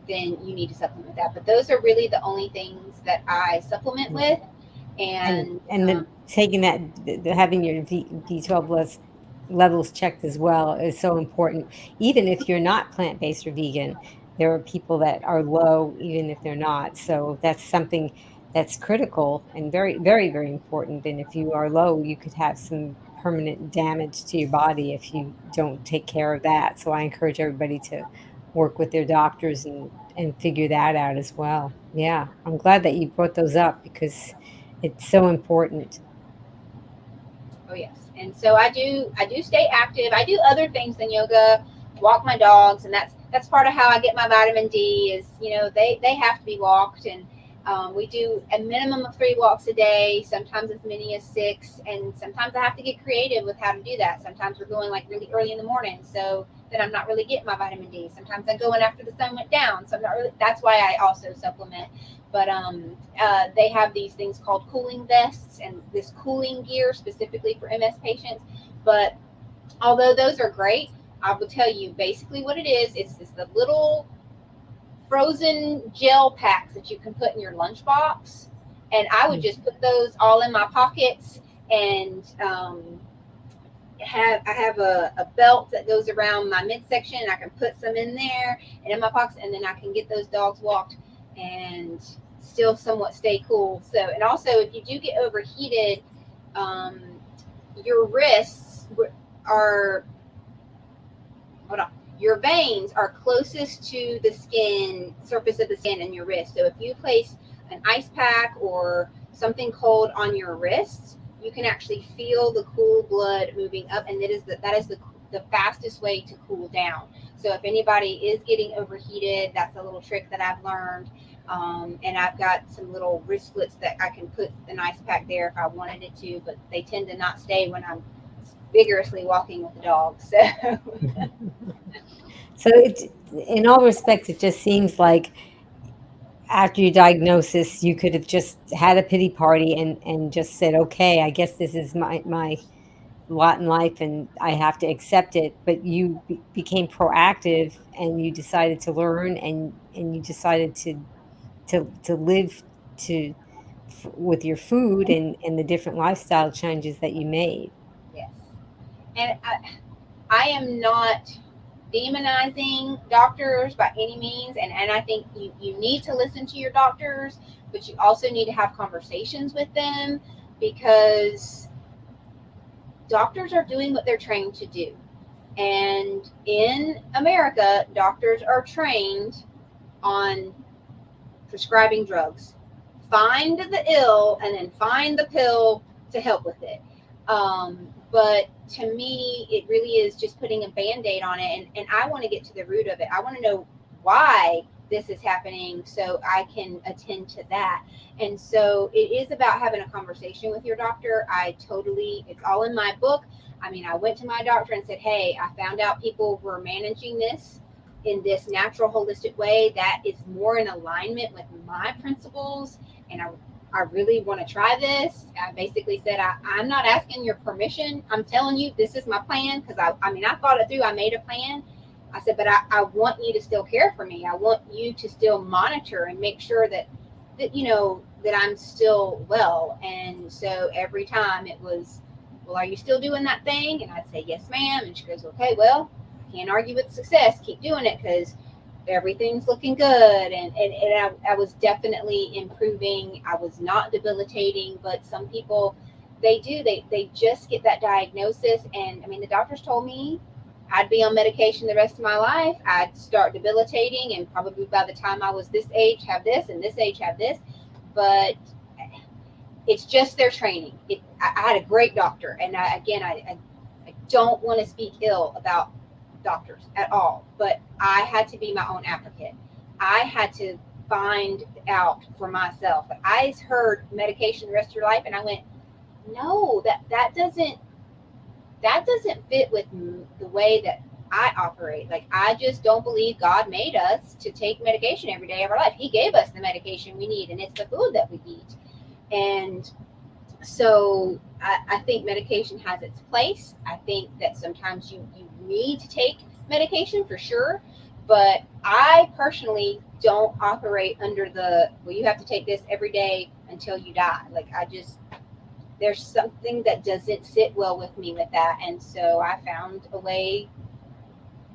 then you need to supplement that. But those are really the only things that I supplement with. And taking that, having your B12 levels checked as well is so important. Even if you're not plant-based or vegan, there are people that are low, even if they're not. So that's something that's critical and very, very, very important. And if you are low, you could have some permanent damage to your body if you don't take care of that. So I encourage everybody to work with their doctors and figure that out as well. Yeah, I'm glad that you brought those up because it's so important. oh yes, and so I do stay active. I do other things than yoga, walk my dogs, and that's part of how I get my vitamin D. Is they have to be walked, and we do a minimum of 3 walks a day, sometimes as many as 6, and sometimes I have to get creative with how to do that. Sometimes we're going like really early in the morning, so that I'm not really getting my vitamin D. Sometimes I go in after the sun went down, so I'm not really. That's why I also supplement. But they have these things called cooling vests and this cooling gear specifically for MS patients. But although those are great, I will tell you basically what it is. It's just the little frozen gel packs that you can put in your lunchbox. And I would just put those all in my pockets and I have a belt that goes around my midsection. And I can put some in there and in my pockets, and then I can get those dogs walked and still somewhat stay cool. So, and also if you do get overheated, your wrists are, hold on, your veins are closest to the skin, surface of the skin in your wrist. So if you place an ice pack or something cold on your wrists, you can actually feel the cool blood moving up, and that is the fastest way to cool down. So if anybody is getting overheated, that's a little trick that I've learned. And I've got some little wristlets that I can put an ice pack there if I wanted it to, but they tend to not stay when I'm vigorously walking with the dog. So, So in all respects, it just seems like after your diagnosis, you could have just had a pity party and just said, okay, I guess this is my lot in life and I have to accept it. But you became proactive and you decided to learn and you decided to live to with your food and the different lifestyle changes that you made. yes. And I am not demonizing doctors by any means. And I think you need to listen to your doctors, but you also need to have conversations with them because doctors are doing what they're trained to do. And in America, doctors are trained on prescribing drugs. Find the ill and then find the pill to help with it. But to me, it really is just putting a band-aid on it. And I want to get to the root of it. I want to know why this is happening so I can attend to that. And so it is about having a conversation with your doctor. It's all in my book. I mean, I went to my doctor and said, hey, I found out people were managing this in this natural holistic way that is more in alignment with my principles, and I really want to try this. I basically said, I'm not asking your permission. I'm telling you this is my plan because I thought it through. I made a plan. I said, but I want you to still care for me. I want you to still monitor and make sure that that I'm still well. And so every time it was, well, are you still doing that thing? And I'd say, yes, ma'am. And she goes, okay, well, can't argue with success. Keep doing it because everything's looking good. And I was definitely improving. I was not debilitating, but some people, they just get that diagnosis. And I mean, the doctors told me I'd be on medication the rest of my life. I'd start debilitating, and probably by the time I was this age, have this, and this age, have this. But it's just their training. I had a great doctor, and I don't want to speak ill about doctors at all, but I had to be my own advocate. I had to find out for myself. I heard medication the rest of your life, and I went, no, that doesn't fit with the way that I operate. Like, I just don't believe God made us to take medication every day of our life. He gave us the medication we need, and it's the food that we eat. And so I think medication has its place. I think that sometimes you need to take medication for sure. But I personally don't operate under well, you have to take this every day until you die. Like, there's something that doesn't sit well with me with that. And so I found a way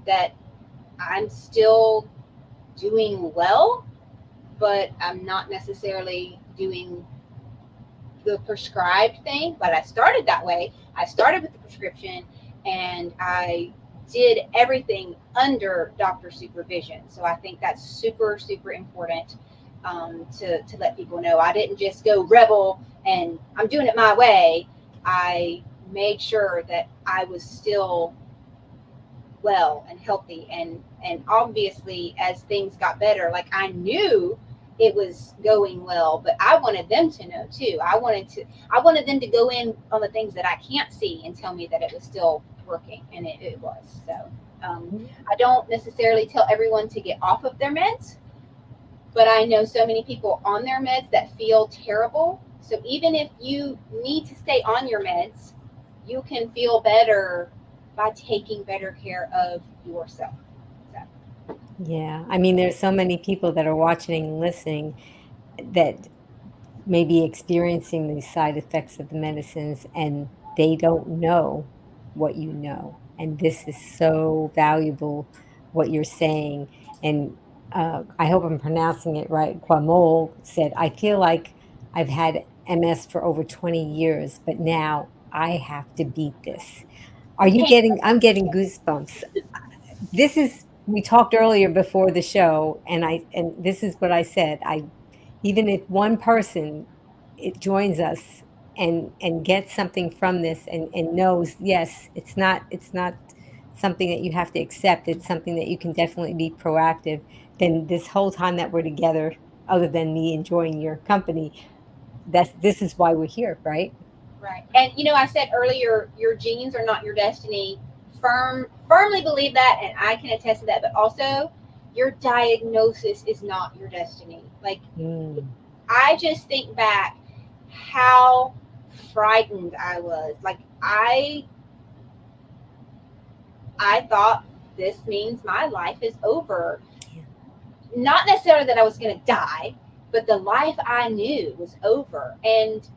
that I'm still doing well, but I'm not necessarily doing the prescribed thing. But I started that way. I started with the prescription, and I did everything under doctor supervision. So I think that's super, super important, to let people know. I didn't just go rebel and I'm doing it my way. I made sure that I was still well and healthy, and obviously as things got better, like, I knew it was going well, but I wanted them to know too. I wanted them to go in on the things that I can't see and tell me that it was still working, and it was. So I don't necessarily tell everyone to get off of their meds, but I know so many people on their meds that feel terrible. So even if you need to stay on your meds, you can feel better by taking better care of yourself. So, Yeah. I mean, there's so many people that are watching and listening that may be experiencing these side effects of the medicines, and they don't know what you know. And this is so valuable, what you're saying. And I hope I'm pronouncing it right. Quamol said, I feel like I've had MS for over 20 years, but now I have to beat this. Are you hey, getting, I'm getting goosebumps. This is, we talked earlier before the show, and this is what I said. Even if one person it joins us and gets something from this and knows, yes, it's not something that you have to accept, it's something that you can definitely be proactive, then this whole time that we're together, other than me enjoying your company, this is why we're here, right? right. And I said earlier, your genes are not your destiny. Firmly believe that, and I can attest to that. But also, your diagnosis is not your destiny. Like, Mm, I just think back how frightened I was. Like, I thought this means my life is over. yeah. Not necessarily that I was going to die, but the life I knew was over. And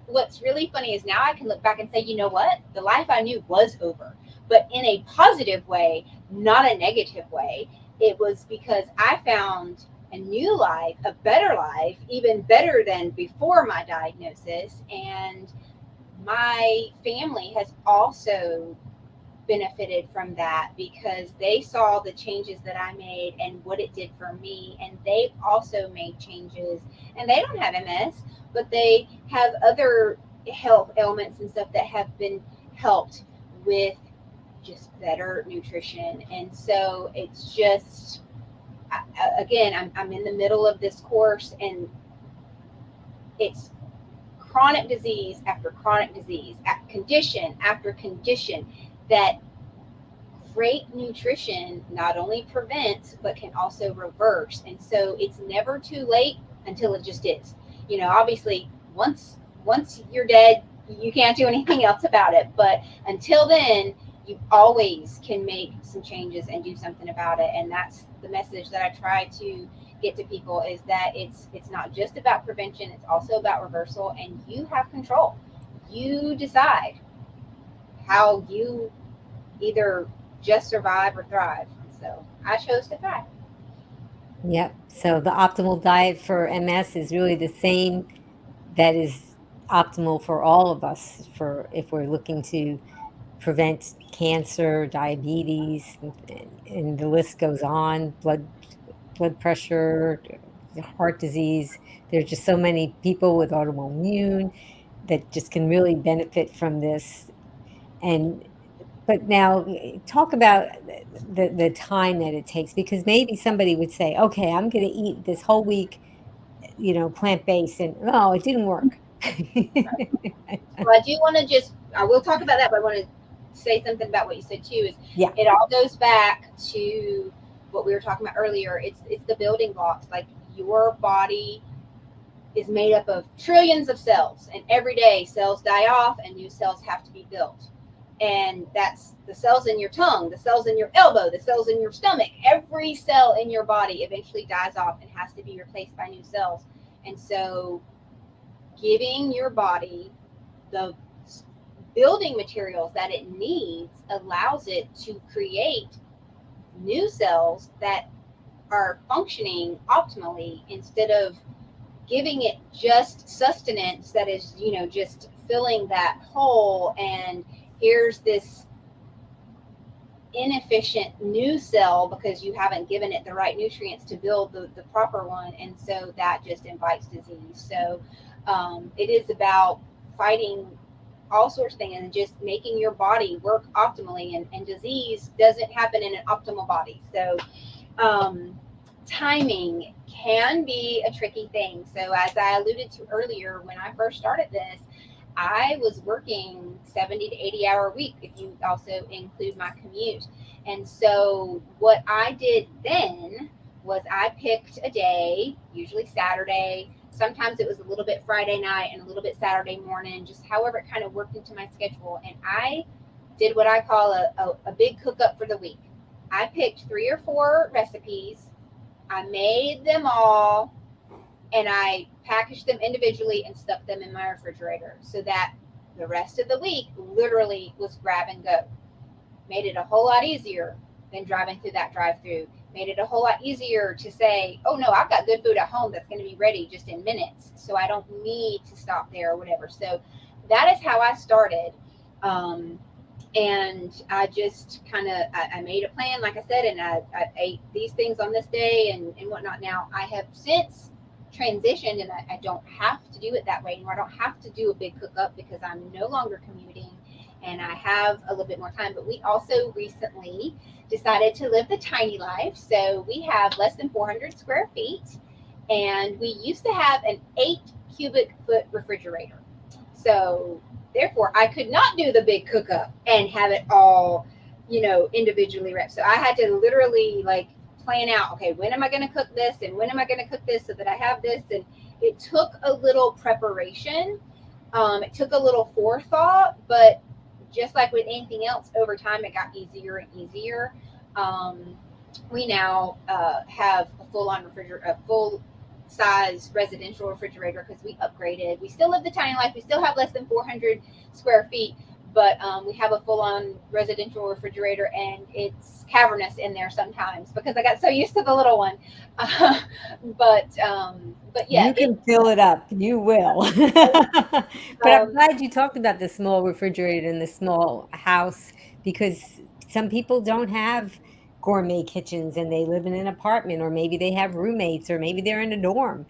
what's really funny is now I can look back and say, you know what? The life I knew was over, but in a positive way, not a negative way. It was because I found a new life, a better life, even better than before my diagnosis. And my family has also benefited from that because they saw the changes that I made and what it did for me. And they've also made changes, and they don't have MS, but they have other health ailments and stuff that have been helped with just better nutrition. And so it's just, again, I'm in the middle of this course, and it's chronic disease after chronic disease, condition after condition, that great nutrition not only prevents but can also reverse. And so it's never too late until it just is. Obviously, once you're dead, you can't do anything else about it. But until then, you always can make some changes and do something about it. And that's the message that I try to get to people, is that it's not just about prevention, it's also about reversal, and you have control. You decide how you either just survive or thrive. So I chose to thrive. Yep. So the optimal diet for MS is really the same that is optimal for all of us, for if we're looking to prevent cancer, diabetes, and the list goes on. Blood pressure, heart disease. There's just so many people with autoimmune that just can really benefit from this. And but now talk about the time that it takes, because maybe somebody would say, okay, I'm going to eat this whole week, plant-based, and oh, it didn't work. So I do want to I will talk about that, but I want to say something about what you said too. Is Yeah. it all goes back to what we were talking about earlier. It's the building blocks. Like your body is made up of trillions of cells, and every day cells die off and new cells have to be built. And that's the cells in your tongue, the cells in your elbow, the cells in your stomach. Every cell in your body eventually dies off and has to be replaced by new cells. And so giving your body the building materials that it needs allows it to create new cells that are functioning optimally, instead of giving it just sustenance that is, just filling that hole, and here's this inefficient new cell because you haven't given it the right nutrients to build the proper one. And so that just invites disease. So it is about fighting all sorts of things and just making your body work optimally, and disease doesn't happen in an optimal body. So timing can be a tricky thing. So as I alluded to earlier, when I first started this, I was working 70 to 80 hour week if you also include my commute. And so what I did then was I picked a day, usually Saturday. Sometimes it was a little bit Friday night and a little bit Saturday morning, just however it kind of worked into my schedule. And I did what I call a big cook up for the week. I picked 3 or 4 recipes. I made them all, and I packaged them individually and stuck them in my refrigerator so that the rest of the week literally was grab and go. Made it a whole lot easier than driving through that drive-through. Made it a whole lot easier to say, oh no, I've got good food at home that's going to be ready just in minutes, so I don't need to stop there or whatever. So that is how I started. And I just kind of, I made a plan, like I said, and I ate these things on this day and whatnot. Now, I have since transitioned, and I don't have to do it that way anymore. I don't have to do a big cook up because I'm no longer commuting and I have a little bit more time. But we also recently decided to live the tiny life. So we have less than 400 square feet, and we used to have an 8 cubic foot refrigerator. So therefore, I could not do the big cook up and have it all, individually wrapped. So I had to literally plan out, okay, when am I going to cook this and when am I going to cook this so that I have this? And it took a little preparation. It took a little forethought, but just like with anything else, over time, it got easier and easier. We now have a full-on refrigerator, a full-size residential refrigerator because we upgraded. We still live the tiny life. We still have less than 400 square feet, but we have a full-on residential refrigerator, and it's cavernous in there sometimes because I got so used to the little one. But yeah, you can fill it up. You will. But I'm glad you talked about the small refrigerator and the small house, because some people don't have gourmet kitchens and they live in an apartment, or maybe they have roommates, or maybe they're in a dorm.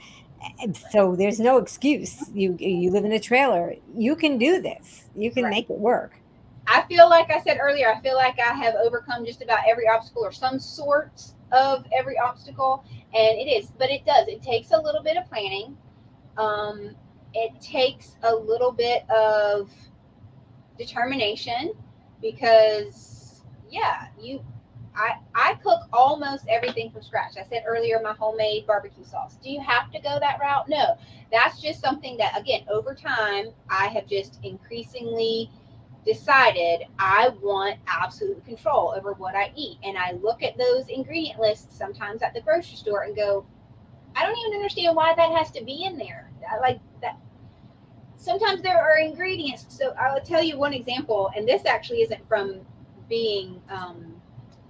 And so there's no excuse. You live in a trailer. You can do this. You can make it work. I feel like I said earlier, I feel like I have overcome just about every obstacle or some sort of every obstacle. And it is, but it does. It takes a little bit of planning. It takes a little bit of determination because, yeah, I cook almost everything from scratch. I said earlier, my homemade barbecue sauce. Do you have to go that route? No. That's just something that, again, over time, I have just increasingly decided I want absolute control over what I eat. And I look at those ingredient lists sometimes at the grocery store and go, I don't even understand why that has to be in there. Like that. Sometimes there are ingredients. So I'll tell you one example, and this actually isn't from being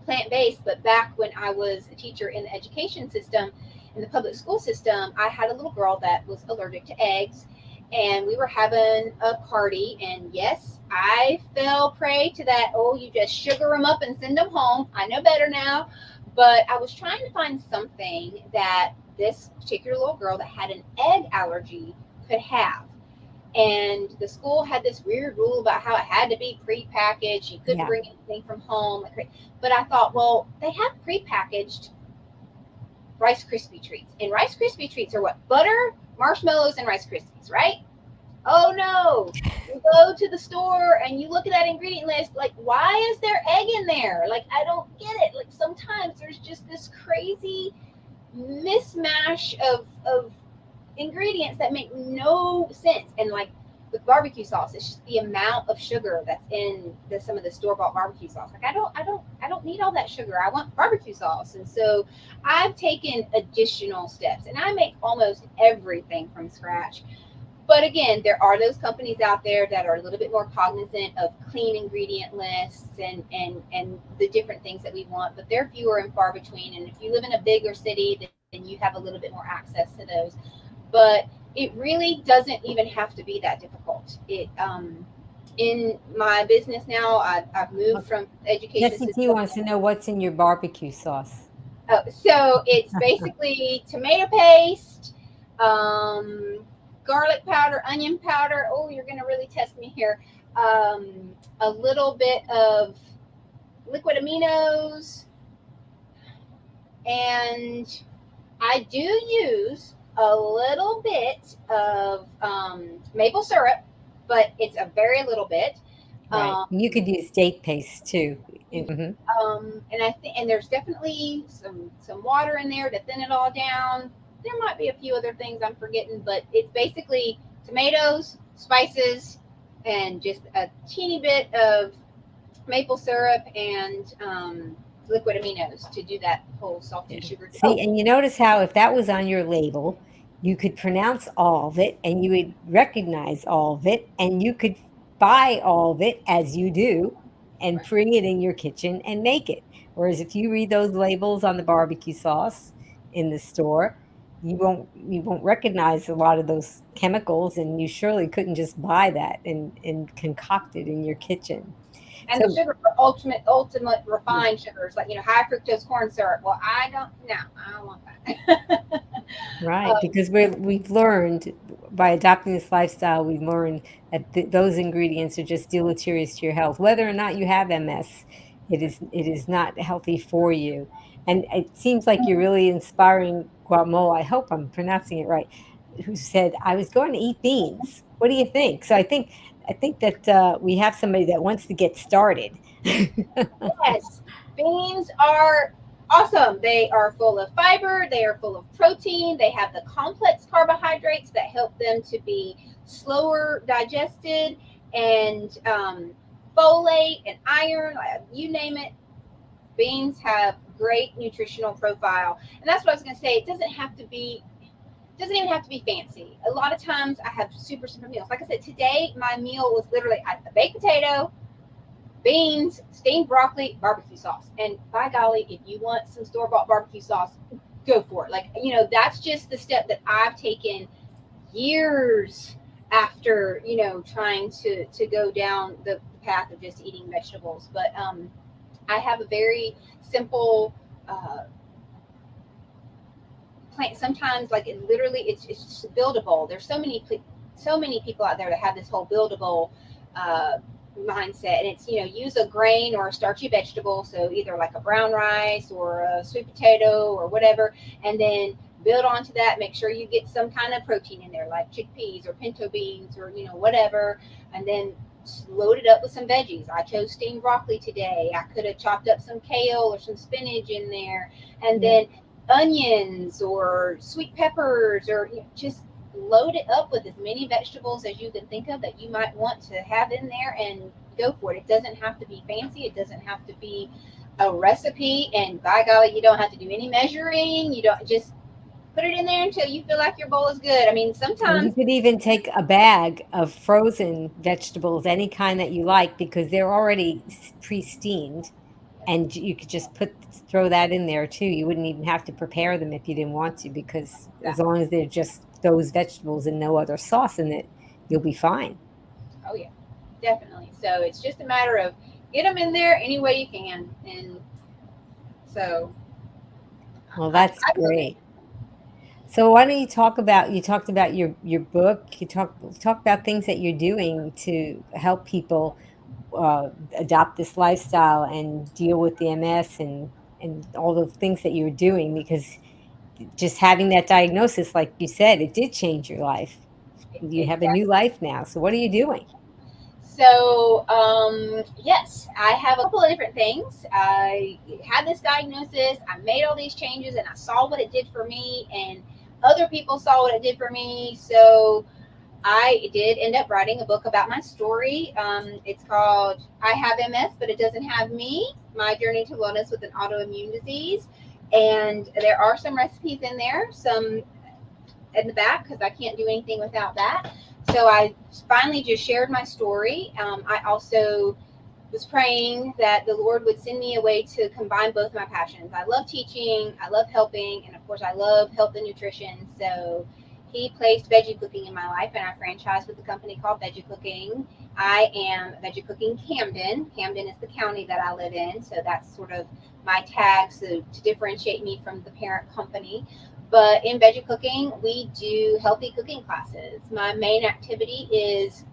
plant-based, but back when I was a teacher in the education system, in the public school system, I had a little girl that was allergic to eggs. And we were having a party, and yes, I fell prey to that. Oh, you just sugar them up and send them home. I know better now. But I was trying to find something that this particular little girl that had an egg allergy could have. And the school had this weird rule about how it had to be prepackaged. You couldn't Yeah. bring anything from home. But I thought, well, they have prepackaged Rice Krispie treats. And Rice Krispie treats are what? Butter, marshmallows, and Rice Krispies, right? Oh no. You go to the store and you look at that ingredient list, like, why is there egg in there? Like, I don't get it. Like, sometimes there's just this crazy mismatch of ingredients that make no sense. And like with barbecue sauce, it's just the amount of sugar that's in some of the store-bought barbecue sauce. Like, I don't need all that sugar. I want barbecue sauce. And so I've taken additional steps, and I make almost everything from scratch. But again, there are those companies out there that are a little bit more cognizant of clean ingredient lists and the different things that we want, but they're fewer and far between. And if you live in a bigger city, then you have a little bit more access to those. But it really doesn't even have to be that difficult. It in my business now, I've moved from education Jesse T system. wants to know what's in your barbecue sauce. Oh, so it's basically tomato paste, garlic powder, onion powder. Oh, you're going to really test me here. A little bit of liquid aminos, and I do use a little bit of maple syrup, but it's a very little bit. Right. You could use date paste too. Mhm. And I think, and there's definitely some water in there to thin it all down. There might be a few other things I'm forgetting, but it's basically tomatoes, spices, and just a teeny bit of maple syrup and liquid aminos to do that whole salty sugar. See, and you notice how if that was on your label, you could pronounce all of it and you would recognize all of it and you could buy all of it as you do and bring it in your kitchen and make it. Whereas if you read those labels on the barbecue sauce in the store, you won't recognize a lot of those chemicals, and you surely couldn't just buy that and concoct it in your kitchen. And the sugar for ultimate refined sugars, like high fructose corn syrup. Well, I don't want that. Right, because we've learned by adopting this lifestyle, we've learned that those ingredients are just deleterious to your health. Whether or not you have MS, it is not healthy for you. And it seems like you're really inspiring Guamo. I hope I'm pronouncing it right. Who said I was going to eat beans? What do you think? So I think that we have somebody that wants to get started. Yes, beans are awesome. They are full of fiber, they are full of protein, they have the complex carbohydrates that help them to be slower digested, and folate and iron, you name it. Beans have great nutritional profile. And that's what I was going to say. It doesn't even have to be fancy. A lot of times I have super simple meals. Like I said, today my meal was literally a baked potato, beans, steamed broccoli, barbecue sauce. And by golly, if you want some store-bought barbecue sauce, go for it. Like, that's just the step that I've taken years after, trying to go down the path of just eating vegetables. But I have a very simple plant. Sometimes, like, it's just buildable. There's so many people out there that have this whole buildable mindset, and it's use a grain or a starchy vegetable, so either like a brown rice or a sweet potato or whatever, and then build onto that. Make sure you get some kind of protein in there, like chickpeas or pinto beans or whatever, and then load it up with some veggies. I chose steamed broccoli today. I could have chopped up some kale or some spinach in there, and then onions or sweet peppers, or just load it up with as many vegetables as you can think of that you might want to have in there, and go for it. It doesn't have to be fancy. It doesn't have to be a recipe. And by golly, you don't have to do any measuring. You don't, just put it in there until you feel like your bowl is good. I mean, sometimes you could even take a bag of frozen vegetables, any kind that you like, because they're already pre-steamed, and you could just throw that in there too. You wouldn't even have to prepare them if you didn't want to, because as long as they're just those vegetables and no other sauce in it, you'll be fine. Oh yeah, definitely. So it's just a matter of get them in there any way you can, and so Well, I, that's I love it. great. So why don't you talk about, you talked about your book, you talk about things that you're doing to help people adopt this lifestyle and deal with the MS and all the things that you're doing, because just having that diagnosis, like you said, it did change your life. You have a new life now. So what are you doing? So, yes, I have a couple of different things. I had this diagnosis, I made all these changes, and I saw what it did for me, and other people saw what it did for me. So, I did end up writing a book about my story. It's called I Have MS, but it doesn't have me, My Journey to Wellness with an Autoimmune Disease. And there are some recipes in there, some in the back, because I can't do anything without that. So I finally just shared my story. I also was praying that the Lord would send me a way to combine both my passions. I love teaching, I love helping, and of course, I love health and nutrition. So He placed Veggie Cooking in my life, and I franchised with a company called Veggie Cooking. I am Veggie Cooking Camden. Camden is the county that I live in, so that's sort of my tag, so to differentiate me from the parent company. But in Veggie Cooking, we do healthy cooking classes. My main activity is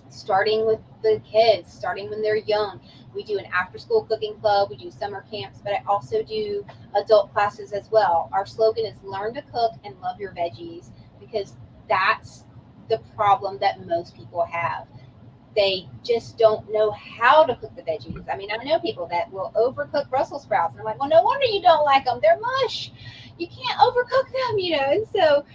starting with the kids, starting when they're young. We do an after school cooking club, we do summer camps, but I also do adult classes as well. Our slogan is learn to cook and love your veggies, because that's the problem that most people have. They just don't know how to cook the veggies. I mean, I know people that will overcook Brussels sprouts, and I'm like, well, no wonder you don't like them. They're mush. You can't overcook them. And so,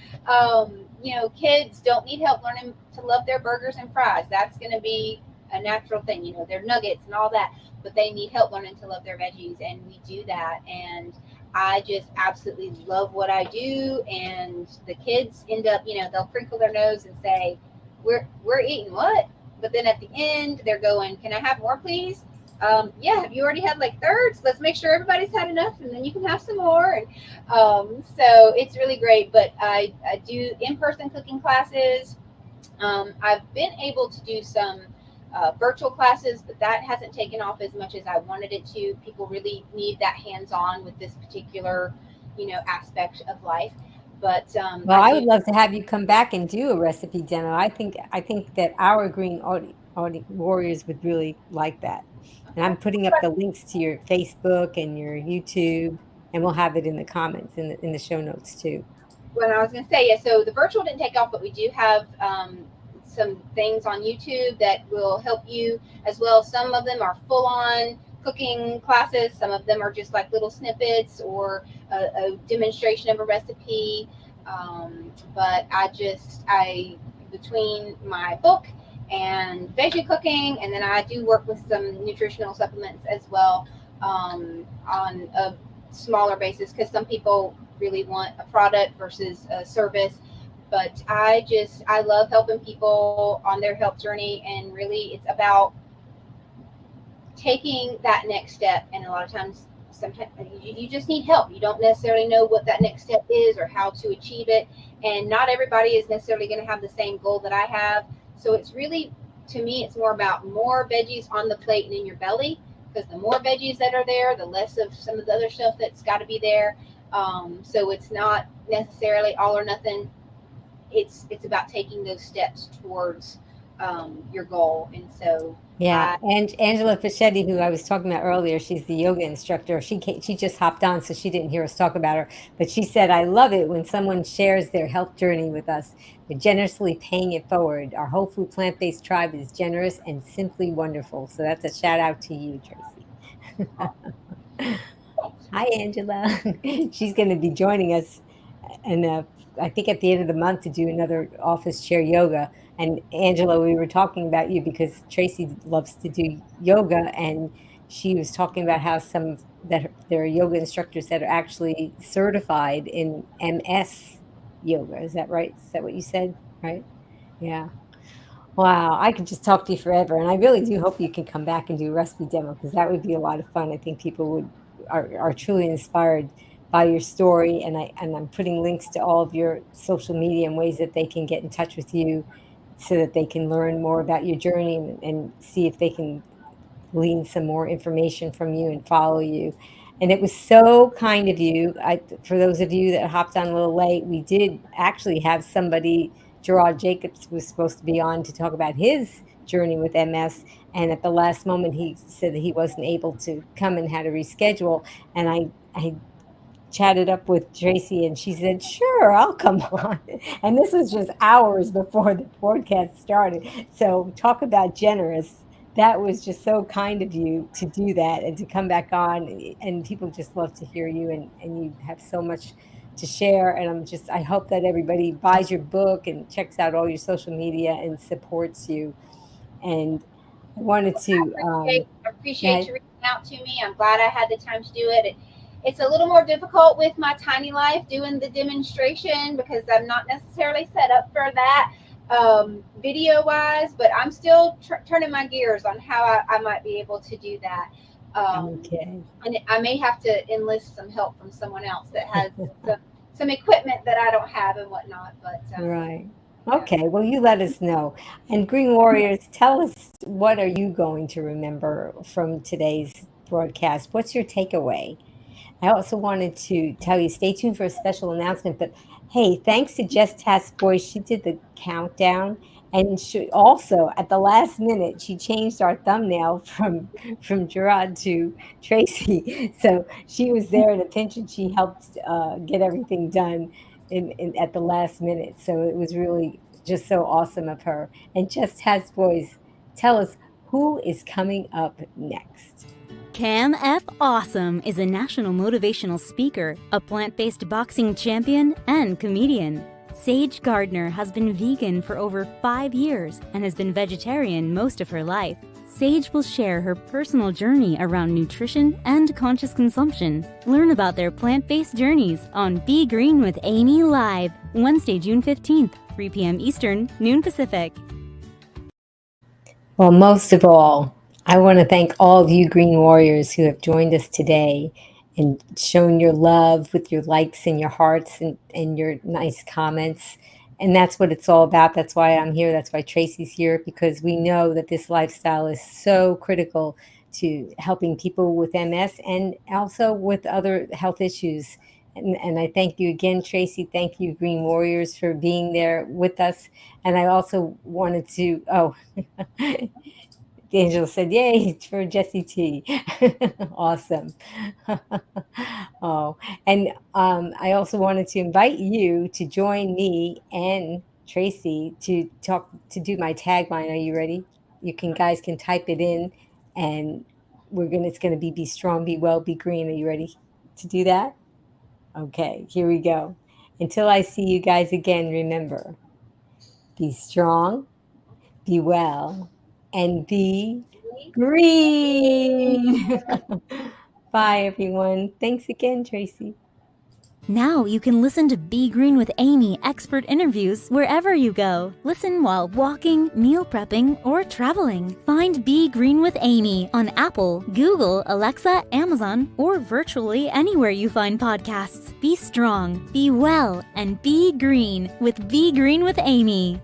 kids don't need help learning to love their burgers and fries. That's going to be a natural thing. Their nuggets and all that, but they need help learning to love their veggies, and we do that. And I just absolutely love what I do, and the kids end up, they'll crinkle their nose and say, "We're eating what?" But then at the end, they're going, "Can I have more, please?" Yeah, have you already had like thirds? Let's make sure everybody's had enough, and then you can have some more. And so it's really great. But I do in-person cooking classes. I've been able to do some virtual classes, but that hasn't taken off as much as I wanted it to. People really need that hands-on with this particular, aspect of life. But Well, I I do. would love to have you come back and do a recipe demo. I think that our green warriors would really like that. And I'm putting up the links to your Facebook and your YouTube, and we'll have it in the comments in the show notes too. What I was going to say, yeah, so the virtual didn't take off, but we do have some things on YouTube that will help you as well. Some of them are full on cooking classes, some of them are just like little snippets or a demonstration of a recipe. But between my book and veggie cooking, and then I do work with some nutritional supplements as well, on a smaller basis, because some people really want a product versus a service. But I love helping people on their health journey, and really it's about taking that next step. And a lot of times, sometimes you just need help. You don't necessarily know what that next step is or how to achieve it, and not everybody is necessarily going to have the same goal that I have. So it's really, to me, it's more about more veggies on the plate and in your belly, because the more veggies that are there, the less of some of the other stuff that's got to be there. So it's not necessarily all or nothing. It's about taking those steps towards your goal. And so Yeah, I and Angela Fischetti, who I was talking about earlier, she's the yoga instructor. She just hopped on, so she didn't hear us talk about her. But she said, "I love it when someone shares their health journey with us. They're generously paying it forward. Our whole food plant-based tribe is generous and simply wonderful." So that's a shout out to you, Tracy. Hi, Angela. She's going to be joining us, and I think at the end of the month to do another office chair yoga. And Angela, we were talking about you because Tracy loves to do yoga, and she was talking about how there are yoga instructors that are actually certified in MS yoga. Is that right? Is that what you said? Right? Yeah. Wow, I could just talk to you forever, and I really do hope you can come back and do a recipe demo, because that would be a lot of fun. I think people are truly inspired by your story, and I'm putting links to all of your social media and ways that they can get in touch with you so that they can learn more about your journey and see if they can glean some more information from you and follow you. And it was so kind of you. For those of you that hopped on a little late, we did actually have somebody, Gerard Jacobs, was supposed to be on to talk about his journey with MS. And at the last moment, he said that he wasn't able to come and had to reschedule. And I chatted up with Tracy and she said, sure, I'll come on. And this was just hours before the broadcast started. So talk about generous. That was just so kind of you to do that and to come back on. And people just love to hear you, and you have so much to share. And I hope that everybody buys your book and checks out all your social media and supports you. And I wanted to, Appreciate you reaching out to me. I'm glad I had the time to do it. It's a little more difficult with my tiny life doing the demonstration because I'm not necessarily set up for that video wise, but I'm still turning my gears on how I might be able to do that. okay. And I may have to enlist some help from someone else that has some equipment that I don't have and whatnot. But Right. Okay. Well, you let us know. And Green Warriors, tell us, what are you going to remember from today's broadcast? What's your takeaway? I also wanted to tell you, stay tuned for a special announcement. But hey, thanks to Jess Task Boy, she did the countdown, and she also at the last minute she changed our thumbnail from Gerard to Tracy. So she was there in a pinch, and she helped get everything done at the last minute. So it was really just so awesome of her. And Jess Task Boys, tell us who is coming up next. Cam F. Awesome is a national motivational speaker, a plant-based boxing champion, and comedian. Sage Gardner has been vegan for over 5 years and has been vegetarian most of her life. Sage will share her personal journey around nutrition and conscious consumption. Learn about their plant-based journeys on Be Green with Amy Live, Wednesday, June 15th, 3 p.m. Eastern, noon Pacific. Well, most of all, I want to thank all of you Green Warriors who have joined us today and shown your love with your likes and your hearts and your nice comments. And that's what it's all about. That's why I'm here. That's why Tracy's here, because we know that this lifestyle is so critical to helping people with MS and also with other health issues. And I thank you again, Tracy. Thank you, Green Warriors, for being there with us. And I also wanted to, Angela said, yay, for Jessie T. Awesome. Oh, and I also wanted to invite you to join me and Tracy to do my tagline. Are you ready? Guys can type it in, and it's going to be strong, be well, be green. Are you ready to do that? Okay, here we go. Until I see you guys again, remember, be strong, be well, and be green. Bye, everyone. Thanks again, Tracy. Now you can listen to Be Green with Amy expert interviews wherever you go. Listen while walking, meal prepping, or traveling. Find Be Green with Amy on Apple, Google, Alexa, Amazon, or virtually anywhere you find podcasts. Be strong, be well, and be green with Be Green with Amy.